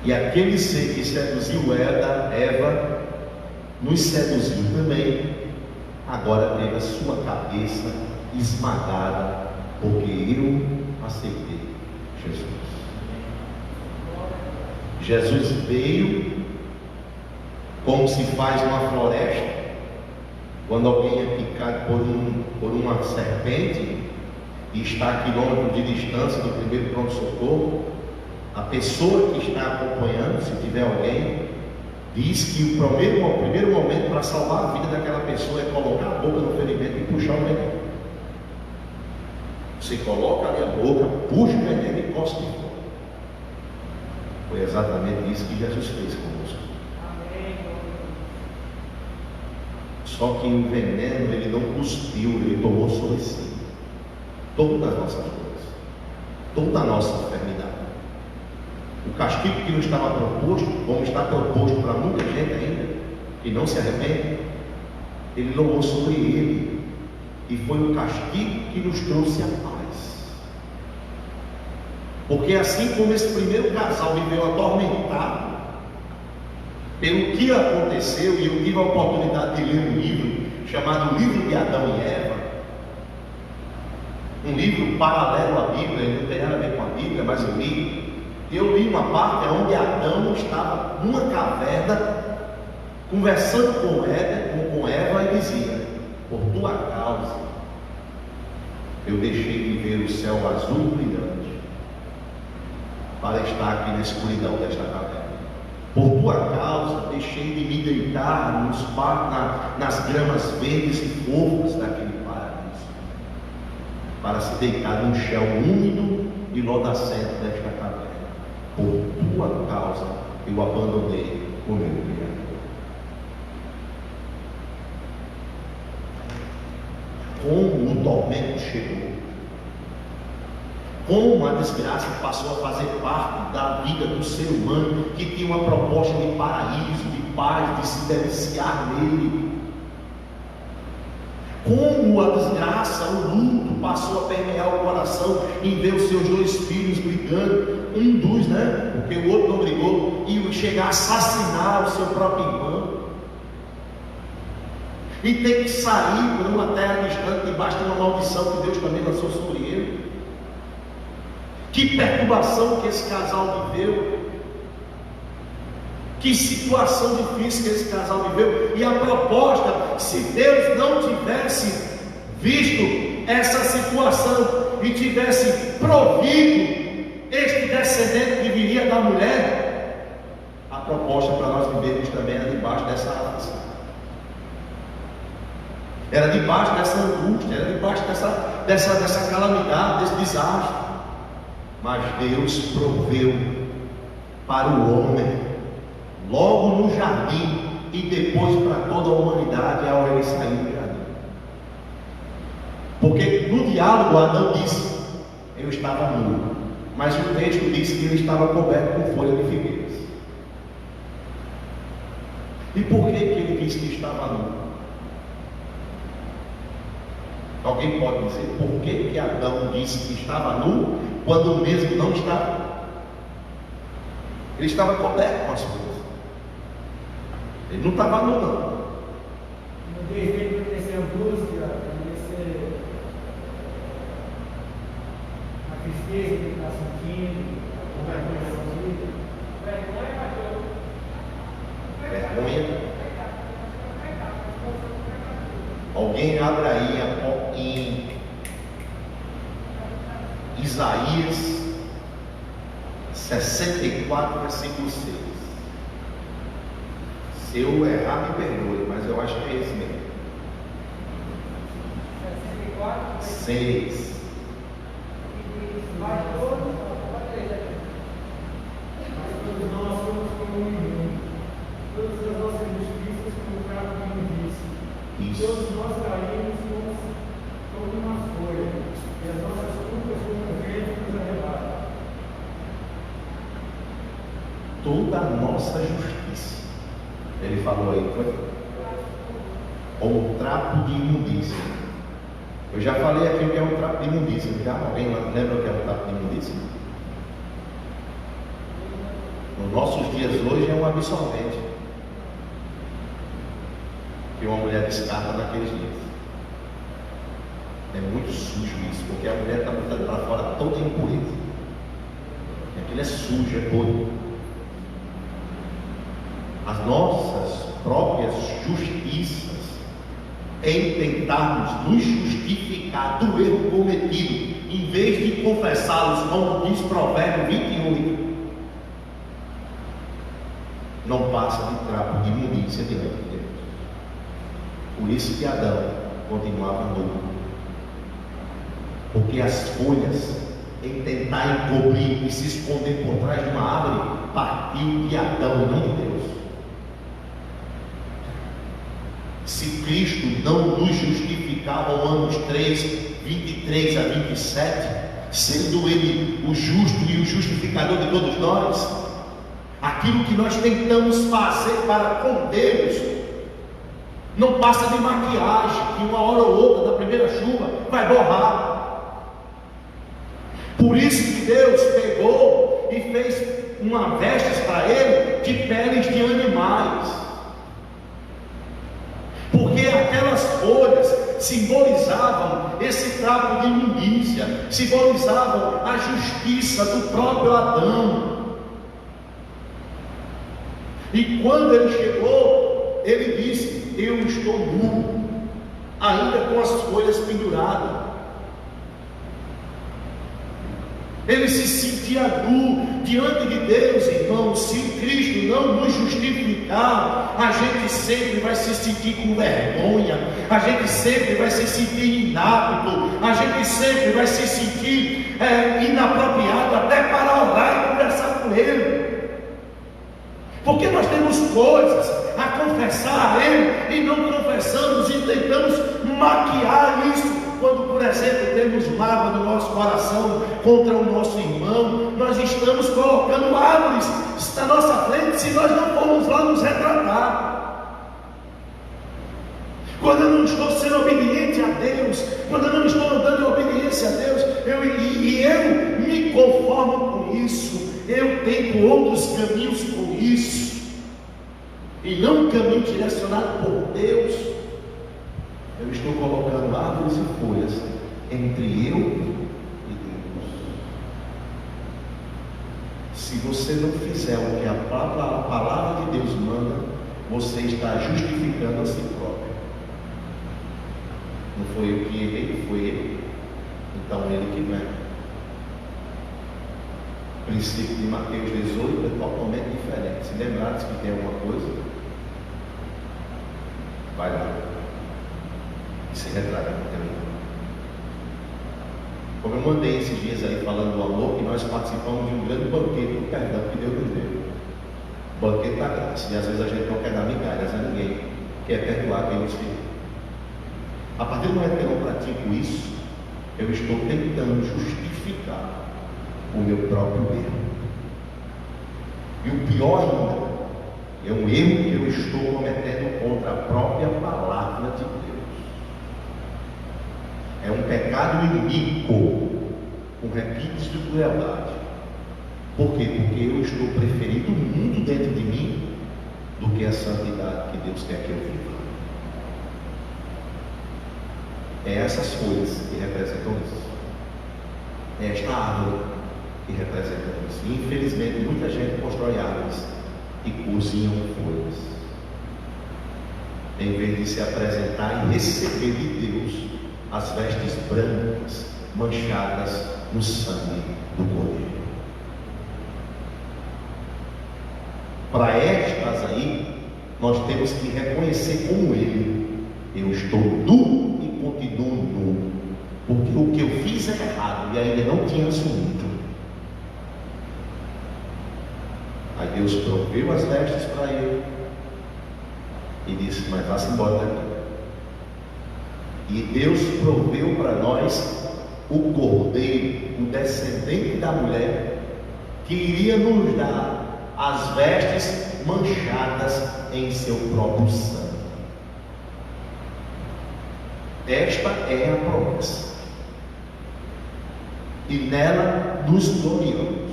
e aquele ser que seduziu Eva, nos seduziu também, agora teve a sua cabeça esmagada, porque eu aceitei Jesus. Jesus veio como se faz numa floresta, quando alguém é picado por uma serpente e está a quilômetros de distância do primeiro pronto-socorro, a pessoa que está acompanhando, se tiver alguém, diz que o primeiro momento para salvar a vida daquela pessoa é colocar a boca no ferimento e puxar o veneno. Você coloca ali a boca, puxa o veneno e cospe de fora. Foi exatamente isso que Jesus fez conosco. Só que o veneno ele não cuspiu, ele tomou sobre si todas as nossas dores, toda a nossa enfermidade. O castigo que nos estava proposto, como está proposto para muita gente ainda, que não se arrepende, ele levou sobre ele, e foi o castigo que nos trouxe a paz. Porque assim como esse primeiro casal viveu atormentado pelo que aconteceu, e eu tive a oportunidade de ler um livro chamado Livro de Adão e Eva, um livro paralelo à Bíblia, ele não tem nada a ver com a Bíblia, mas eu li uma parte onde Adão estava numa caverna conversando com Eva e dizia: por tua causa eu deixei de ver o céu azul brilhante para estar aqui na escuridão desta caverna. Por tua causa deixei de me deitar nas gramas verdes e fofas daquele paraíso, para se deitar num chão úmido e lodacento desta caverna. Por tua causa eu abandonei o meu Criador. Como o tormento chegou, como a desgraça passou a fazer parte da vida do ser humano, que tinha uma proposta de paraíso, de paz, de se deliciar nele. Como a desgraça, o luto passou a permear o coração em ver os seus dois filhos brigando, um dos, porque o outro não brigou, e chegar a assassinar o seu próprio irmão, e ter que sair por uma terra distante, debaixo de uma maldição que Deus também lançou sobre ele. Que perturbação que esse casal viveu, que situação difícil que esse casal viveu. E a proposta, se Deus não tivesse visto essa situação e tivesse provido este descendente que viria da mulher, a proposta para nós vivermos também era debaixo dessa aflição, era debaixo dessa angústia, era debaixo dessa calamidade, desse desastre. Mas Deus proveu para o homem, logo no jardim, e depois para toda a humanidade ao ele sair do jardim. Porque no diálogo Adão disse: eu estava nu, mas o texto diz que ele estava coberto com folha de figueiras. E por que ele disse que estava nu? Alguém pode dizer por que Adão disse que estava nu, quando mesmo não estava? Ele estava coberto com as coisas. Ele não estava nu, não. No desejo de descer angústia, descer a tristeza que ele está sentindo, a vergonha da sua vida. Vergonha. Alguém abre aí em Isaías 64, versículo 6. Se eu errar, me perdoe, mas eu acho que é esse mesmo. 6. Todos nós somos como um mundo, todas as nossas injustiças como o fraco de imundícia. Isso. Todos nós caímos como uma folha, e as nossas culpas como um vento nos arrebata. Toda a nossa justiça, ele falou aí, foi? Ou trapo de imundícia. Eu já falei aqui o que é um trapo de imundícia. Já alguém lembra o que é um trapo de imundícia? Nos nossos dias hoje é um absorvente que uma mulher descarta naqueles dias. É muito sujo isso, porque a mulher está botando para fora toda a impureza. Aquilo é sujo, é podre. As nossas próprias justiças, em tentarmos nos justificar do erro cometido, em vez de confessá-los, como diz Provérbios 28, não passa de trapo de imundícia diante de Deus. Por isso que Adão continuava nu, porque as folhas, em tentar encobrir e se esconder por trás de uma árvore, partiu de Adão e não de Deus. Se Cristo não nos justificava, Romanos 3, 23 a 27, sendo Ele o justo e o justificador de todos nós, aquilo que nós tentamos fazer para com Deus não passa de maquiagem, que uma hora ou outra da primeira chuva vai borrar. Por isso que Deus pegou e fez uma vestes para ele de peles de animais, porque aquelas folhas simbolizavam esse trapo de imundícia, simbolizavam a justiça do próprio Adão. E quando ele chegou, ele disse: eu estou nu, ainda com as folhas penduradas. Ele se sentia nu diante de Deus, irmãos. Se Cristo não nos justificar, a gente sempre vai se sentir com vergonha, a gente sempre vai se sentir inapto, a gente sempre vai se sentir inapropriado até para orar e conversar com Ele, porque nós temos coisas a confessar a Ele e não confessamos e tentamos maquiar isso. Quando, por exemplo, temos mágoa no nosso coração contra o nosso irmão, nós estamos colocando árvores na nossa frente se nós não formos lá nos retratar. Quando eu não estou sendo obediente a Deus, quando eu não estou andando em obediência a Deus, eu me conformo com isso, eu tenho outros caminhos com isso, e não um caminho direcionado por Deus. Eu estou colocando árvores e folhas entre eu e Deus. Se você não fizer o que a palavra de Deus manda, você está justificando a si próprio. Não foi eu que errei, foi ele. Então ele que ganha. O princípio de Mateus 18 é totalmente diferente. Se lembrares que tem alguma coisa, vai lá e se retrata com teu irmão. Como eu mandei esses dias aí falando do amor, que nós participamos de um grande banquete do perdão que Deus nos deu. Banquete da graça. E às vezes a gente não quer dar migalhas a ninguém, quer perdoar quem nos fez. A partir do momento que eu não pratico isso, eu estou tentando justificar o meu próprio erro. E o pior ainda, é um erro que eu estou cometendo contra a própria palavra de Deus. É um pecado inimigo, com requintes de crueldade. Por quê? Porque eu estou preferindo o mundo dentro de mim do que a santidade que Deus quer que eu viva. É essas folhas que representam isso. É esta árvore que representa isso. E, infelizmente, muita gente constrói árvores e cozinham folhas, em vez de se apresentar e receber de Deus as vestes brancas, manchadas no sangue do Cordeiro. Para estas aí, nós temos que reconhecer como Ele: eu estou nu e continuo nu, porque o que eu fiz é errado e ainda não tinha assumido. Aí Deus proveu as vestes para ele e disse: mas vá-se embora daqui. E Deus proveu para nós o Cordeiro, o descendente da mulher, que iria nos dar as vestes manchadas em seu próprio sangue. Esta é a promessa, e nela nos gloriamos.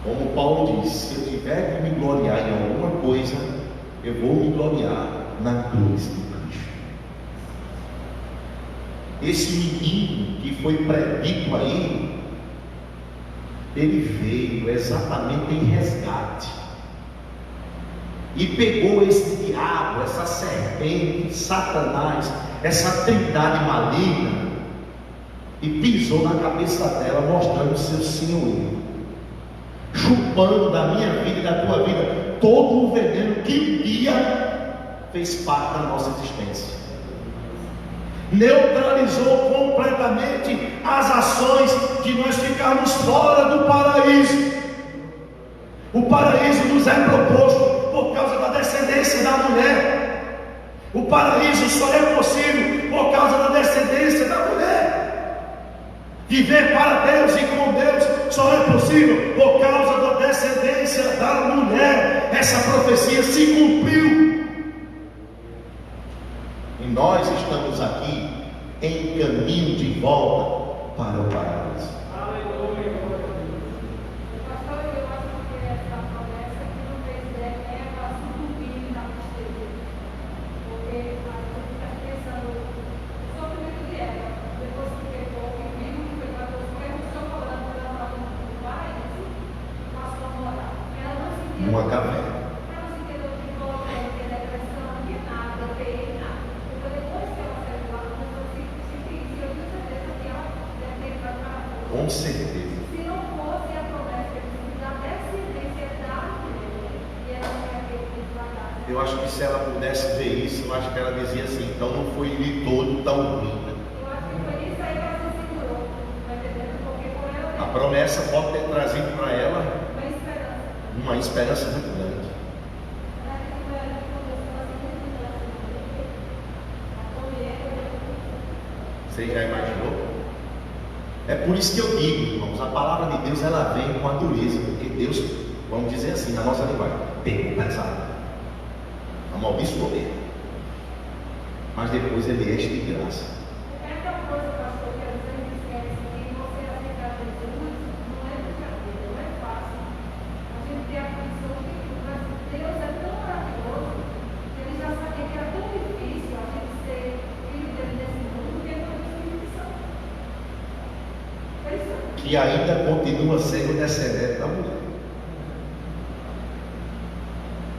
Como Paulo diz: se eu tiver que me gloriar em alguma coisa, eu vou me gloriar na cruz de Cristo. Esse menino que foi predito aí, ele veio exatamente em resgate e pegou esse diabo, essa serpente, Satanás, essa trindade maligna, e pisou na cabeça dela, mostrando o seu senhorio, chupando da minha vida e da tua vida todo o veneno que um dia fez parte da nossa existência. Neutralizou completamente as ações de nós ficarmos fora do paraíso. O paraíso nos é proposto por causa da descendência da mulher. O paraíso só é possível por causa da descendência da mulher. Viver para Deus e com Deus só é possível por causa da descendência da mulher. Essa profecia se cumpriu. E nós estamos aqui em caminho de volta para o paraíso. Aleluia. Pastor, eu acho que essa promessa que não fez é para sucumbir na tristeza. Porque a gente está pensando no sofrimento de Eva, depois que pegou e viu que foi para Deus, mesmo o Senhor falando para ela no paraíso, passou a morar. Ela não se entendeu. Numa caverna. Ela não se entendeu que colocar que é depressão, que nada, que nada. Porque depois que ela saiu lá, começou a se sentir isso. Eu tenho certeza que ela deve ter ido para Com certeza. se não fosse a promessa da descendência da mulher, e ela não ia ter que trabalhar. Eu acho que se ela pudesse ver isso, eu acho que ela dizia assim: então não foi de todo tão ruim. Eu acho que foi isso aí que ela se segurou, tá entendendo? Porque por ela A promessa pode ter trazido para ela uma esperança. uma esperança muito grande. Ela que não era de começo, ela se segurou. A colher, Você já imaginou? É por isso que eu digo, irmãos, a palavra de Deus ela vem com a dureza, porque Deus, vamos dizer assim, na nossa linguagem, pegou pesado, amaldiçoou ele, mas depois ele enche de graça. essa coisa, pastor, que às vezes esquece que você aceitar Jesus não é brincadeira, não é fácil. A gente tem a condição de que mas Deus é tão maravilhoso que ele já sabia que era tão difícil a gente ser filho dele nesse mundo, que ele não Espírito Santo. É isso. Que ainda continua sendo descendente da mulher.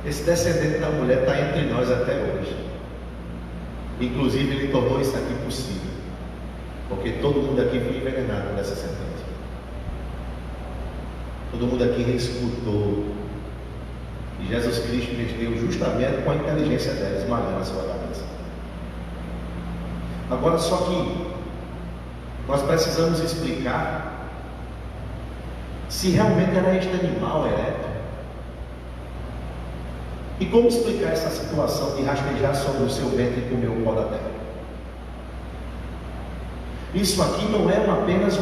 Esse descendente da mulher está entre nós até hoje. Inclusive ele tornou isso aqui possível, porque todo mundo aqui foi envenenado por essa sentença. Todo mundo aqui reescutou, e Jesus Cristo mexeu justamente com a inteligência dela, esmagando a sua cabeça. Agora só que nós precisamos explicar se realmente era este animal ereto. E como explicar essa situação de rastejar sobre o seu ventre e comer o pó da terra? Isso aqui não é apenas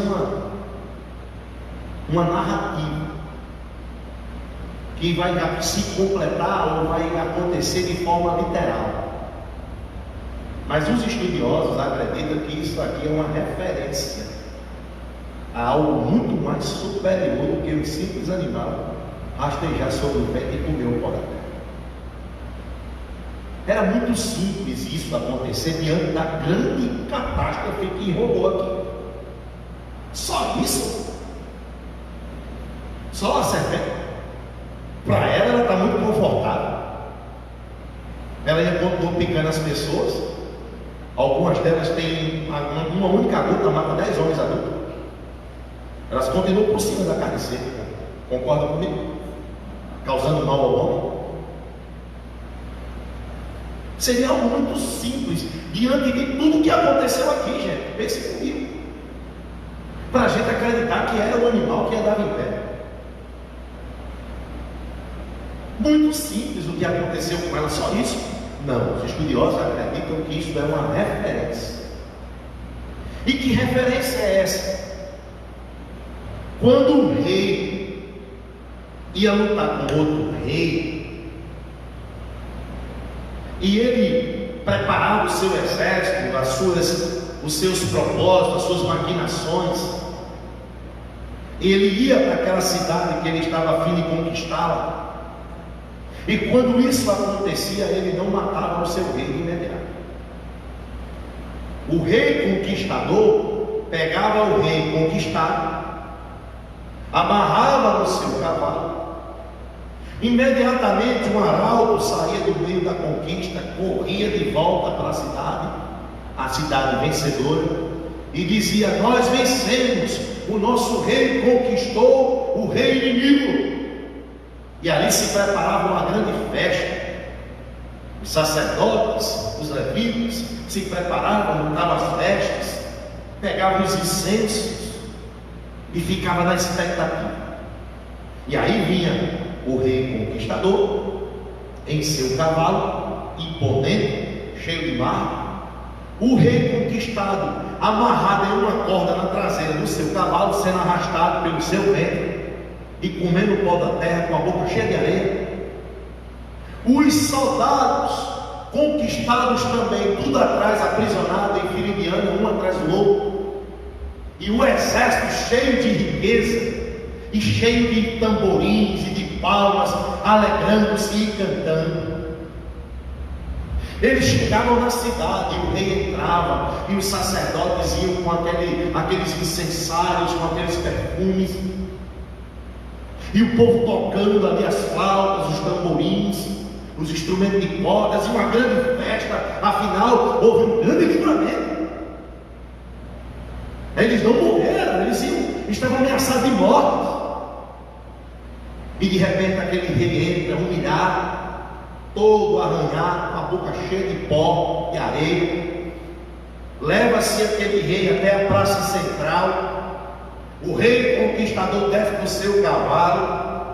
uma narrativa que vai se completar ou vai acontecer de forma literal. Mas os estudiosos acreditam que isso aqui é uma referência a algo muito mais superior do que um simples animal rastejar sobre o vento e comer o pó da terra. Era muito simples isso acontecer diante da grande catástrofe que rolou aqui. Só isso? Só a serpente? Para ela está muito confortável. Ela ia continuar picando as pessoas. Algumas delas têm uma única gota, mata 10 homens adultos. Elas continuam por cima da carne seca. Concordam comigo? Causando mal ao homem. Seria algo muito simples diante de tudo que aconteceu aqui, gente. Pense comigo. Para a gente acreditar que era o animal que andava em pé. Muito simples o que aconteceu com ela, só isso? Não, os estudiosos acreditam que isso é uma referência. E que referência é essa? Quando o rei ia lutar com outro rei, e ele preparava o seu exército, os seus propósitos, as suas maquinações, ele ia para aquela cidade que ele estava a fim de conquistá-la. E quando isso acontecia, ele não matava o seu rei de imediato. O rei conquistador pegava o rei conquistado, amarrava no seu cavalo. Imediatamente um arauto saía do meio da conquista, corria de volta para a cidade vencedora, e dizia: nós vencemos, o nosso rei conquistou o rei inimigo. E ali se preparava uma grande festa. Os sacerdotes, os levitas se preparavam, montavam as festas, pegavam os incensos e ficavam na expectativa. E aí vinha o rei conquistador em seu cavalo imponente, cheio de marca. O rei conquistado amarrado em uma corda na traseira do seu cavalo, sendo arrastado pelo seu vento e comendo o pó da terra com a boca cheia de areia. Os soldados conquistados também, tudo atrás, aprisionados em fila indiana, um atrás do outro, e o exército cheio de riqueza e cheio de tamborins e de palmas, alegrando-se e cantando. Eles chegavam na cidade, e o rei entrava, e os sacerdotes iam com aqueles incensários, com aqueles perfumes, e o povo tocando ali as flautas, os tamborins, os instrumentos de cordas, e uma grande festa. Afinal, houve um grande livramento. Eles não morreram, eles estavam ameaçados de morte. E de repente aquele rei entra humilhado, todo arranhado, com a boca cheia de pó e areia. Leva-se aquele rei até a praça central. O rei conquistador desce do seu cavalo,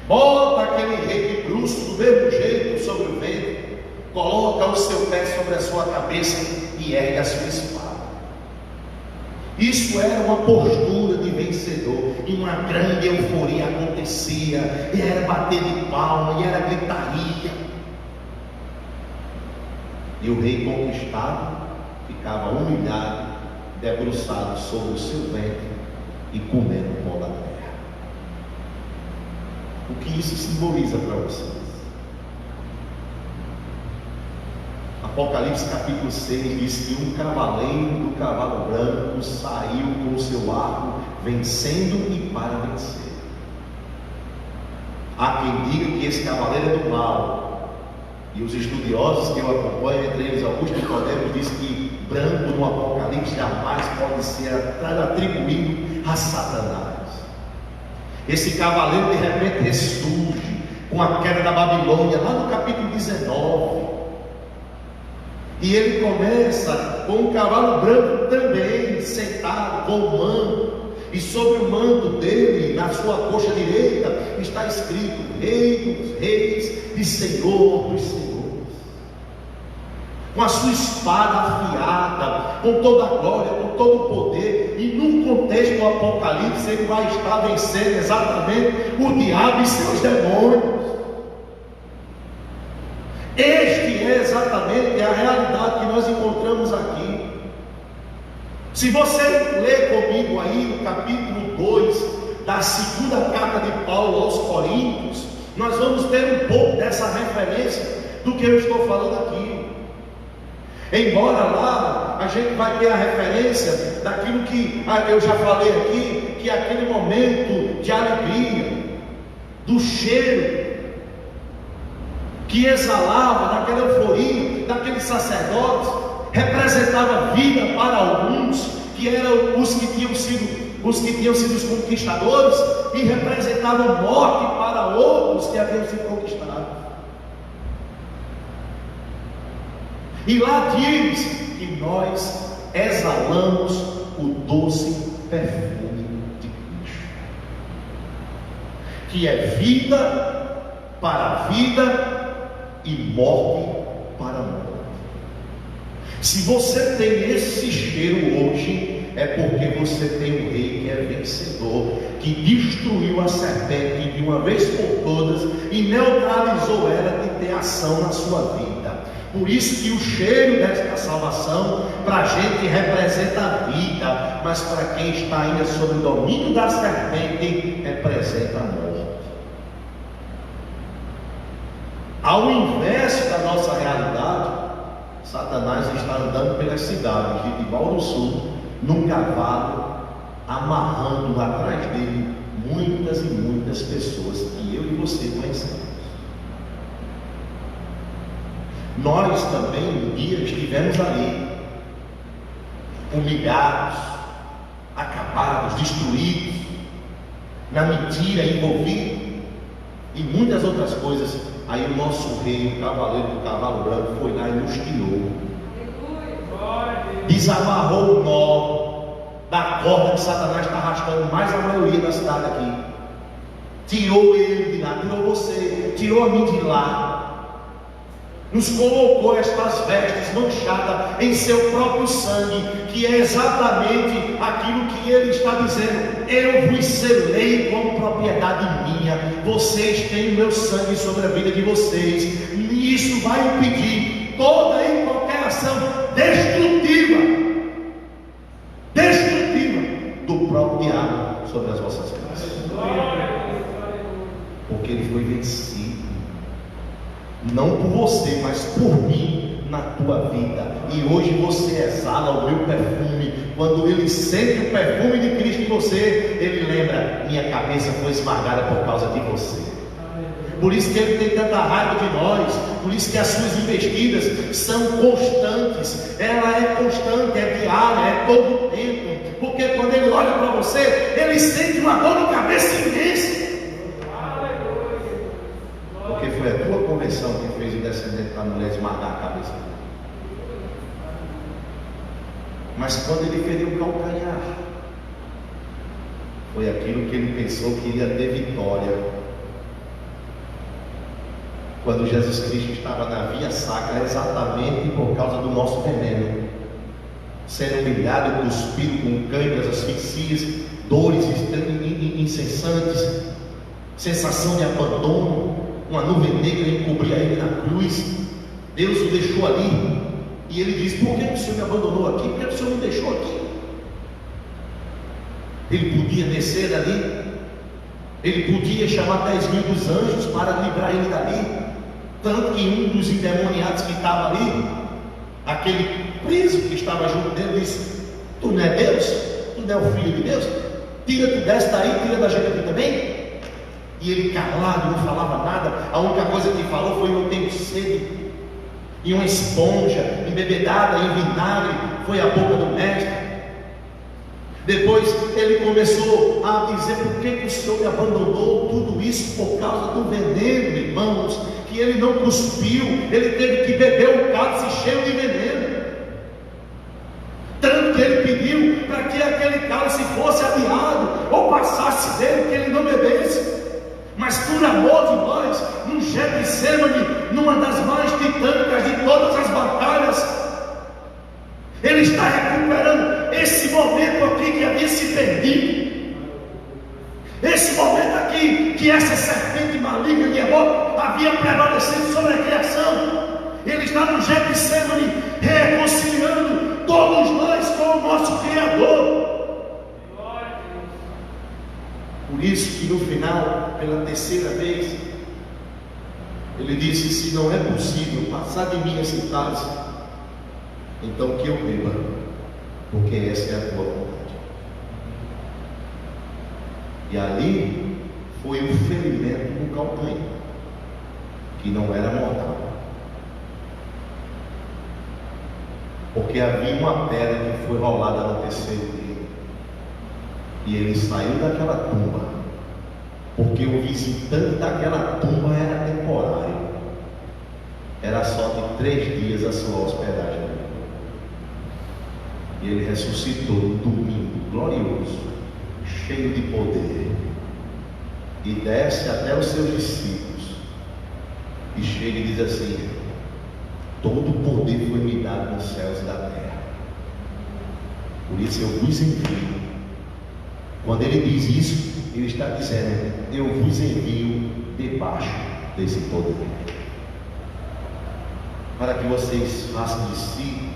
bota aquele rei de bruço do mesmo jeito sobre o vento, coloca o seu pé sobre a sua cabeça e ergue a sua espada. Isso era uma postura de vencedor, e uma grande euforia acontecia, e era bater de palma, e era gritaria. E o rei conquistado ficava humilhado, debruçado sobre o seu ventre e comendo o pó da terra. O que isso simboliza para vocês? Apocalipse capítulo 6 diz que um cavaleiro do cavalo branco saiu com o seu arco, vencendo e para vencer. Há quem diga que esse cavaleiro é do mal, e os estudiosos que eu acompanho, entre eles Augusto Nicodemo, diz que branco no Apocalipse jamais pode ser atribuído a Satanás. Esse cavaleiro de repente ressurge com a queda da Babilônia, lá no capítulo 19. E ele começa com um cavalo branco também, sentado com o manto, e sobre o manto dele, na sua coxa direita, está escrito: Rei dos Reis e Senhor dos Senhores. Com a sua espada afiada, com toda a glória, com todo o poder, e num contexto do Apocalipse, ele vai estar vencendo exatamente o diabo e seus demônios. Este é exatamente a realidade que nós encontramos aqui. Se você ler comigo aí no capítulo 2 da segunda carta de Paulo aos Coríntios, nós vamos ter um pouco dessa referência do que eu estou falando aqui. Embora lá a gente vai ter a referência daquilo que eu já falei aqui, que é aquele momento de alegria, do cheiro que exalava, daquela euforia, daqueles sacerdotes, representava vida para alguns, que eram os que tinham sido os conquistadores, e representava morte para outros que haviam sido conquistados. E lá diz que nós exalamos o doce perfume de Cristo, que é vida para a vida e morte para a morte. Se você tem esse cheiro hoje, é porque você tem um rei que é vencedor, que destruiu a serpente de uma vez por todas e neutralizou ela de ter ação na sua vida. Por isso que o cheiro desta salvação para a gente representa a vida, mas para quem está ainda sob o domínio da serpente representa a morte. Ao inverso da nossa realidade, Satanás está andando pelas cidades de Tibau do Sul, num cavalo, amarrando atrás dele muitas e muitas pessoas que eu e você conhecemos. Nós também um dia estivemos ali, humilhados, acabados, destruídos, na mentira envolvidos e muitas outras coisas. Aí o nosso rei, o cavaleiro do cavalo branco, foi lá e nos tirou, desamarrou o nó da corda que Satanás está arrastando mais a maioria da cidade aqui, tirou ele de lá, tirou você, tirou a mim de lá, nos colocou estas vestes manchadas em seu próprio sangue, que é exatamente aquilo que ele está dizendo: eu vos selei como propriedade minha, vocês têm o meu sangue sobre a vida de vocês, e isso vai impedir toda e qualquer ação destrutiva do próprio diabo sobre as vossas vidas, porque ele foi vencido, não por você, mas por mim na tua vida. E hoje você exala o meu perfume. Quando ele sente o perfume de Cristo em você, ele lembra: minha cabeça foi esmagada por causa de você. Por isso que ele tem tanta raiva de nós, por isso que as suas investidas são constantes. Ela é constante, é diária, é todo o tempo. Porque quando ele olha para você, ele sente uma dor de cabeça imensa. Porque foi a tua conversão que fez o descendente da mulher esmagar a cabeça dele. Mas quando ele feriu o calcanhar, foi aquilo que ele pensou que iria ter vitória. Quando Jesus Cristo estava na via sacra, exatamente por causa do nosso veneno, sendo humilhado, cuspido com câimbras, asfixias, dores incessantes, sensação de abandono, uma nuvem negra encobria ele na cruz. Deus o deixou ali, e ele diz: por que o Senhor me abandonou aqui? Por que o Senhor me deixou aqui? Ele podia descer dali, ele podia chamar 10.000 dos anjos para livrar ele dali. Tanto que um dos endemoniados que estava ali, aquele preso que estava junto dele, disse: tu não é Deus? Tu não é o Filho de Deus? Tira-te desta aí, tira da gente aqui também. E ele calado, não falava nada. A única coisa que ele falou foi: eu tenho sede. E uma esponja embebedada em vinagre foi a boca do mestre. Depois ele começou a dizer: por que o Senhor me abandonou? Tudo isso por causa do veneno, irmãos, que ele não cuspiu. Ele teve que beber um cálice cheio de veneno. Tanto que ele pediu para que aquele cálice fosse adiado, ou passasse dele, que ele não bebesse. Mas por amor de nós, no Getsemane, numa das mais titânicas de todas as batalhas, ele está recuperando esse momento aqui que havia se perdido. Esse momento aqui que essa serpente maligna de amor havia prevalecido sobre a criação. Ele está no Getsemane reconciliando todos nós com o nosso Criador. Por Por isso que no final, pela terceira vez, ele disse: se não é possível passar de mim esse cálice, então que eu beba, porque essa é a tua vontade. E ali foi o ferimento no calcanhar, que não era mortal, porque havia uma pedra que foi rolada no terceiro dia, e ele saiu daquela tumba, porque o visitante daquela tumba era temporário, era só de 3 dias a sua hospedagem. E ele ressuscitou no domingo glorioso, cheio de poder, e desce até os seus discípulos e chega e diz assim: todo o poder foi me dado nos céus e da terra, por isso eu vos envio. Quando ele diz isso, ele está dizendo: eu vos envio debaixo desse poder, para que vocês façam discípulos,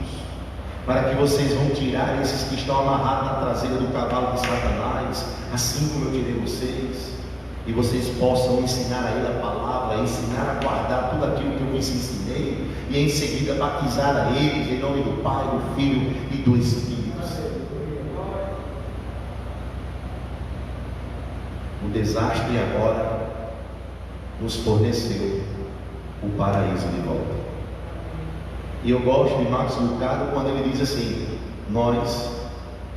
para que vocês vão tirar esses que estão amarrados na traseira do cavalo de Satanás, assim como eu tirei vocês, e vocês possam ensinar a ele a palavra, ensinar a guardar tudo aquilo que eu vos ensinei, e em seguida batizar a eles em nome do Pai, do Filho e do Espírito Santo. O desastre agora nos forneceu o paraíso de volta. E eu gosto de Max Lucado quando ele diz assim: nós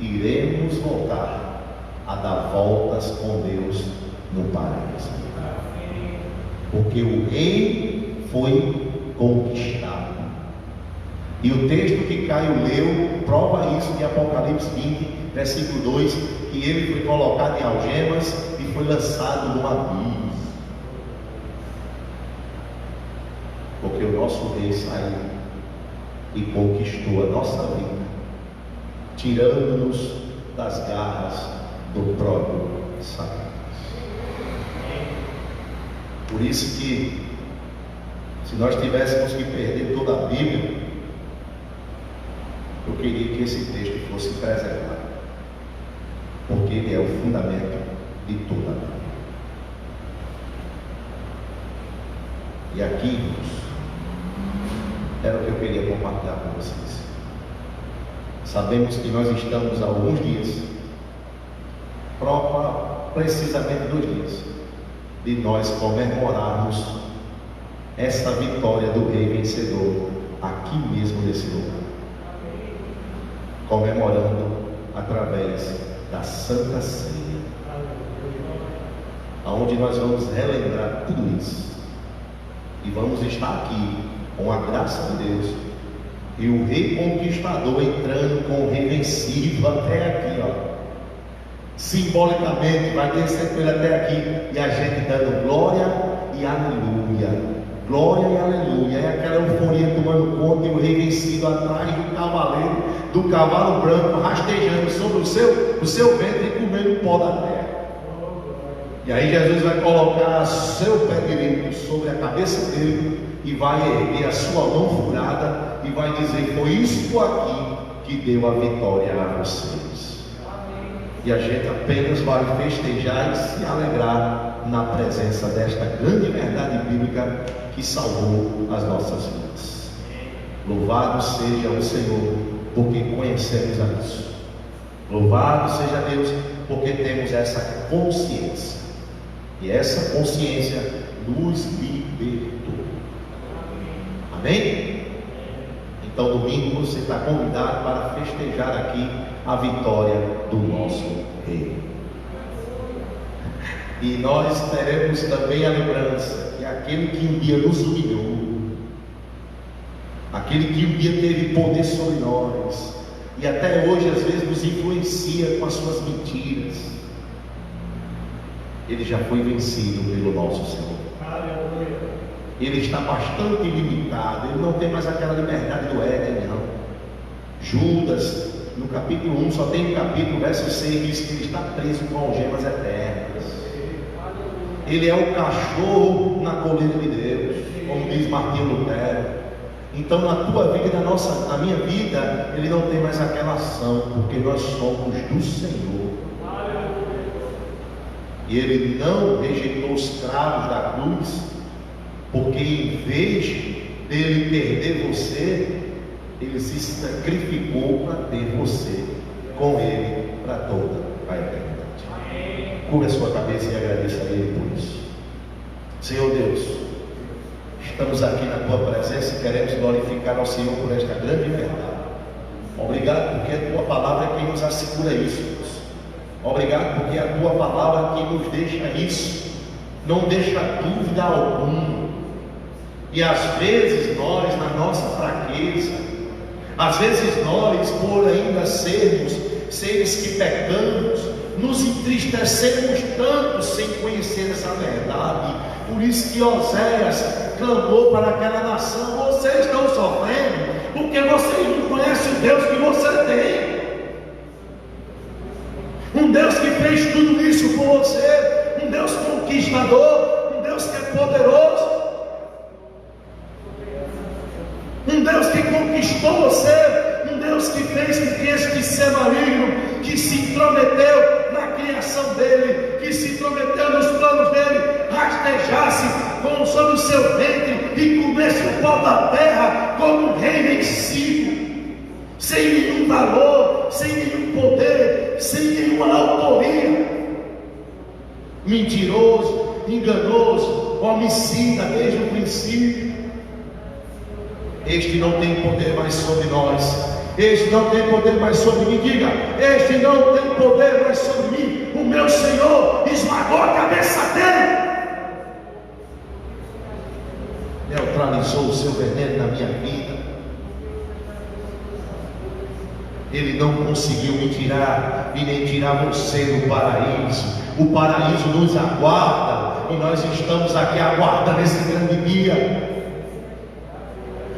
iremos voltar a dar voltas com Deus no paraíso, porque o rei foi conquistado. E o texto que Caio leu prova isso de Apocalipse 20, versículo 2, que ele foi colocado em algemas e foi lançado no abismo, porque o nosso rei saiu e conquistou a nossa vida, tirando-nos das garras do próprio Satanás. Por isso que, se nós tivéssemos que perder toda a Bíblia, eu queria que esse texto fosse preservado, porque ele é o fundamento de toda a Bíblia. E aqui, irmãos, era o que eu queria compartilhar com vocês. Sabemos que nós estamos há alguns dias, precisamente 2 dias, de nós comemorarmos essa vitória do Rei Vencedor aqui mesmo nesse lugar, comemorando através da Santa Ceia, aonde nós vamos relembrar tudo isso, e vamos estar aqui com a graça de Deus, e o Rei Conquistador entrando com o Rei Vencido até aqui, ó. Simbolicamente vai descer com ele até aqui, e a gente dando glória e aleluia, glória e aleluia. É aquela euforia tomando conta, e o Rei Vencido atrás do cavaleiro, do cavalo branco, rastejando sobre o seu ventre e comendo o pó da terra. E aí Jesus vai colocar seu pé direito sobre a cabeça dele e vai erguer a sua mão furada e vai dizer: foi isto aqui que deu a vitória a vocês. E a gente apenas vai festejar e se alegrar na presença desta grande verdade bíblica que salvou as nossas vidas. Louvado seja o Senhor, porque conhecemos a isso. Louvado seja Deus, porque temos essa consciência, e essa consciência nos libertou. Amém? Então domingo você está convidado para festejar aqui a vitória do nosso Rei. E nós teremos também a lembrança que aquele que um dia nos humilhou, aquele que um dia teve poder sobre nós, e até hoje às vezes nos influencia com as suas mentiras, ele já foi vencido pelo nosso Senhor. Ele está bastante limitado, ele não tem mais aquela liberdade do Éden, não. Judas, no capítulo 1, só tem o capítulo, verso 6, diz que ele está preso com algemas eternas. Ele é o cachorro na coleira de Deus, como diz Martinho Lutero. Então na tua vida e na minha vida, ele não tem mais aquela ação, porque nós somos do Senhor. E Ele não rejeitou os cravos da cruz, porque em vez dele perder você, Ele se sacrificou para ter você com Ele para toda a eternidade. Cubra a sua cabeça e agradeça a Ele por isso. Senhor Deus, estamos aqui na Tua presença e queremos glorificar ao Senhor por esta grande verdade. Obrigado porque a Tua palavra é quem nos assegura isso, Deus. Obrigado porque a Tua palavra é quem nos deixa isso, não deixa dúvida alguma. E às vezes nós, na nossa fraqueza, às vezes nós, por ainda sermos seres que pecamos, nos entristecemos tanto sem conhecer essa verdade. Por isso que Oséias clamou para aquela nação: vocês estão sofrendo porque vocês não conhecem o Deus que você tem. Um Deus que fez tudo isso por você, um Deus conquistador, um Deus que é poderoso, um Deus que conquistou você, um Deus que fez com que este ser maligno, que se intrometeu na criação dele, que se intrometeu nos planos dele, rastejasse sobre o seu ventre e comesse o pó da terra como um rei vencido, sem nenhum valor, sem nenhum poder, sem nenhuma autoria. Mentiroso, enganoso, homicida desde o princípio. Este não tem poder mais sobre nós. Este não tem poder mais sobre mim. Diga: este não tem poder mais sobre mim. O meu Senhor esmagou a cabeça dele, neutralizou o seu veneno na minha vida. Ele não conseguiu me tirar e nem tirar você do paraíso. O paraíso nos aguarda e nós estamos aqui aguardando esse grande dia.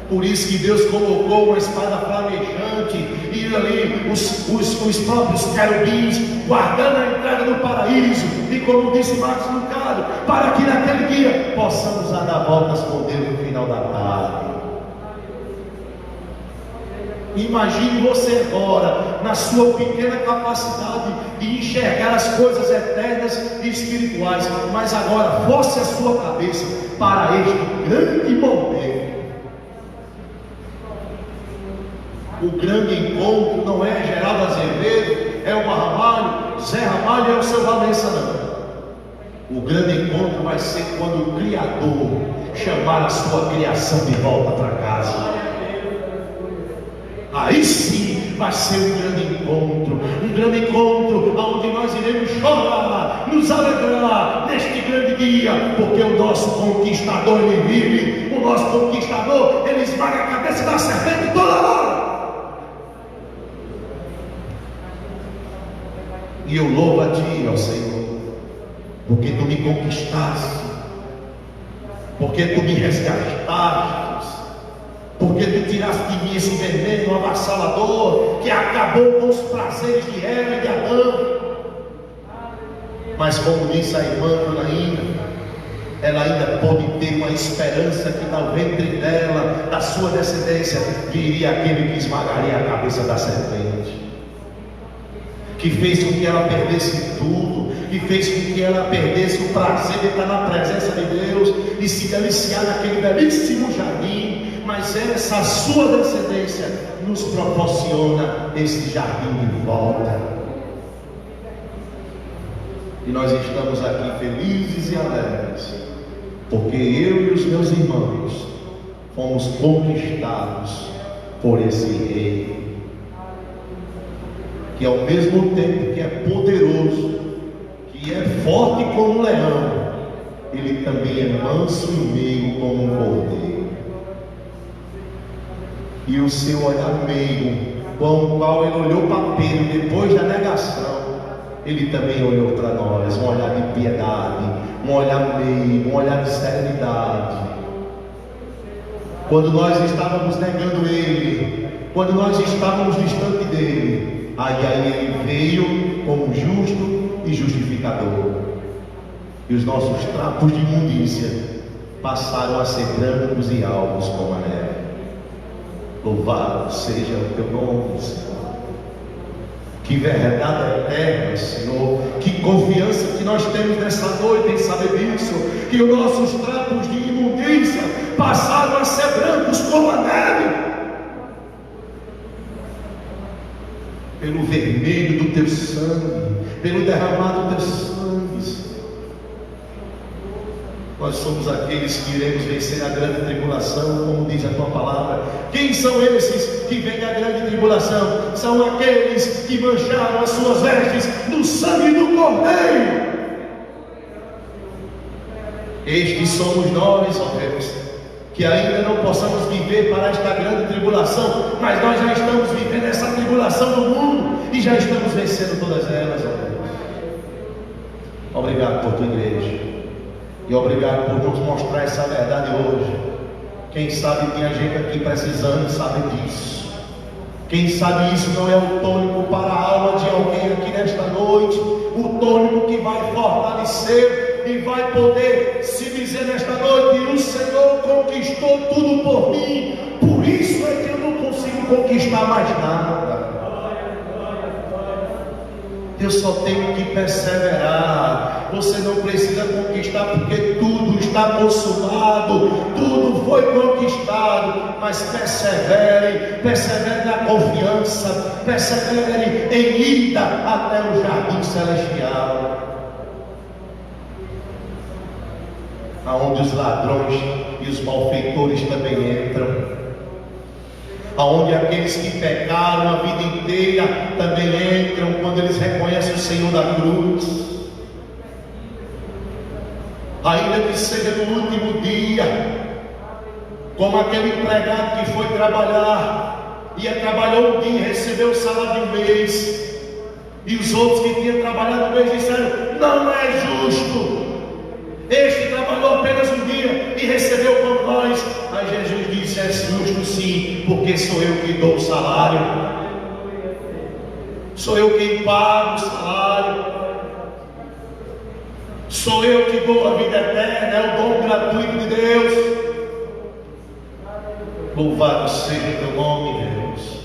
Por isso que Deus colocou uma espada flamejante e ali os próprios querubins guardando a entrada do paraíso. E como disse Marcos Lucado, para que naquele dia possamos dar voltas com Deus no final da tarde. Imagine você agora, na sua pequena capacidade de enxergar as coisas eternas e espirituais, mas agora volte a sua cabeça para este grande momento. O grande encontro não é Geraldo Azevedo, é o Ramalho, Zé Ramalho, é o seu Valença, não. O grande encontro vai ser quando o Criador chamar a sua criação de volta para casa. Aí sim vai ser um grande encontro onde nós iremos chorar, nos alegrar neste grande dia, porque o nosso conquistador, ele vive. O nosso conquistador, ele esmaga a cabeça da serpente toda hora. E eu louvo a Ti, ó Senhor, porque Tu me conquistaste, porque Tu me resgataste, porque Tu tiraste de mim esse veneno avassalador que acabou com os prazeres de Eva e de Adão. Mas como disse a irmã Anaína, ela ainda pode ter uma esperança que no ventre dela, da sua descendência, viria aquele que esmagaria a cabeça da serpente, que fez com que ela perdesse tudo, que fez com que ela perdesse o prazer de estar na presença de Deus e se deliciar naquele belíssimo jardim. Mas essa sua descendência nos proporciona esse jardim de volta. E nós estamos aqui felizes e alegres, porque eu e os meus irmãos fomos conquistados por esse Rei, que ao mesmo tempo que é poderoso, que é forte como um leão, ele também é manso e meigo como um cordeiro. E o seu olhar meigo, com o qual ele olhou para Pedro depois da negação, ele também olhou para nós, um olhar de piedade, um olhar meigo, um olhar de serenidade. Quando nós estávamos negando ele, quando nós estávamos distante dele, aí ele veio como justo e justificador, e os nossos trapos de imundícia passaram a ser brancos e alvos como a neve. Louvado seja o Teu nome, Senhor. Que verdade eterna, Senhor. Que confiança que nós temos nessa noite em saber disso. Que os nossos trapos de imundícia passaram a ser brancos como a neve. Pelo vermelho do teu sangue, pelo derramado do teu sangue, Senhor. Nós somos aqueles que iremos vencer a grande tribulação, como diz a tua palavra. Quem são esses que vêm a grande tribulação? São aqueles que mancharam as suas vestes no sangue do Cordeiro. Estes somos nós, ó Deus, que ainda não possamos viver para esta grande tribulação, mas nós já estamos vivendo essa tribulação no mundo e já estamos vencendo todas elas, ó Deus. Obrigado por tua igreja. E obrigado por nos mostrar essa verdade hoje. Quem sabe tem a gente aqui precisando saber disso. Quem sabe isso não é o tônico para a alma de alguém aqui nesta noite. O tônico que vai fortalecer e vai poder se dizer nesta noite: o Senhor conquistou tudo por mim. Por isso é que eu não consigo conquistar mais nada. Eu só tenho que perseverar. Você não precisa conquistar, porque tudo está consumado, tudo foi conquistado. Mas persevere na confiança, persevere em ida até o jardim celestial, aonde os ladrões e os malfeitores também entram, aonde aqueles que pecaram a vida inteira também entram quando eles reconhecem o Senhor da cruz. Ainda que seja no último dia, como aquele empregado que foi trabalhar, ia trabalhar um dia e recebeu o salário de um mês, e os outros que tinham trabalhado um mês disseram: não é justo, este trabalhou apenas um dia e recebeu como nós. Aí Jesus disse: é justo sim, porque sou eu que dou o salário, sou eu quem pago o salário, sou eu que dou a vida eterna, é o dom gratuito de Deus. Louvado seja o teu nome, Deus.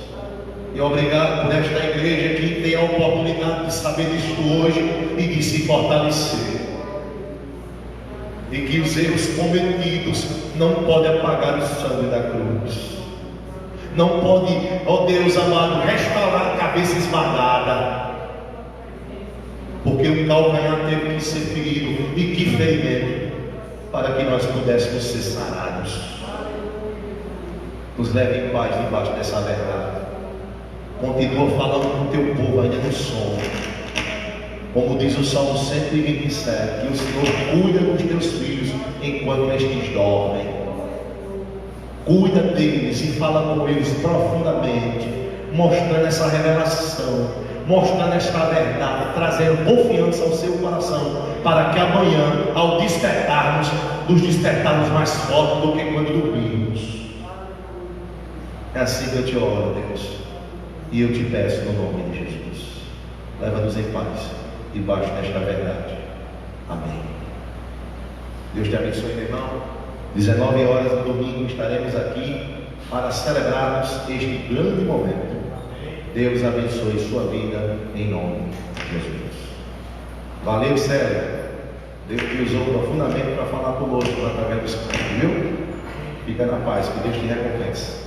E obrigado por esta igreja que tem a oportunidade de saber disso hoje e de se fortalecer. E que os erros cometidos não podem apagar o sangue da cruz. Não pode, ó Deus amado, restaurar a cabeça esmagada. Porque o calcanhar teve que ser ferido. E que ferimento, para que nós pudéssemos ser sarados. Nos leve em paz debaixo dessa verdade. Continua falando com o teu povo ainda no sono. Como diz o Salmo 127, que o Senhor cuida dos teus filhos enquanto estes dormem. Cuida deles e fala com eles profundamente, mostrando essa revelação, mostrando esta verdade, trazendo confiança ao seu coração, para que amanhã, ao despertarmos, nos despertarmos mais forte do que quando dormimos. É assim que eu te oro, Deus, e eu te peço no nome de Jesus. Leva-nos em paz debaixo desta verdade. Amém. Deus te abençoe, meu irmão. 19 horas no domingo estaremos aqui para celebrarmos este grande momento. Deus abençoe sua vida em nome de Jesus. Valeu, Célio. Deus te usou profundamente para falar conosco através do Espírito, viu? Fica na paz, que Deus te recompense.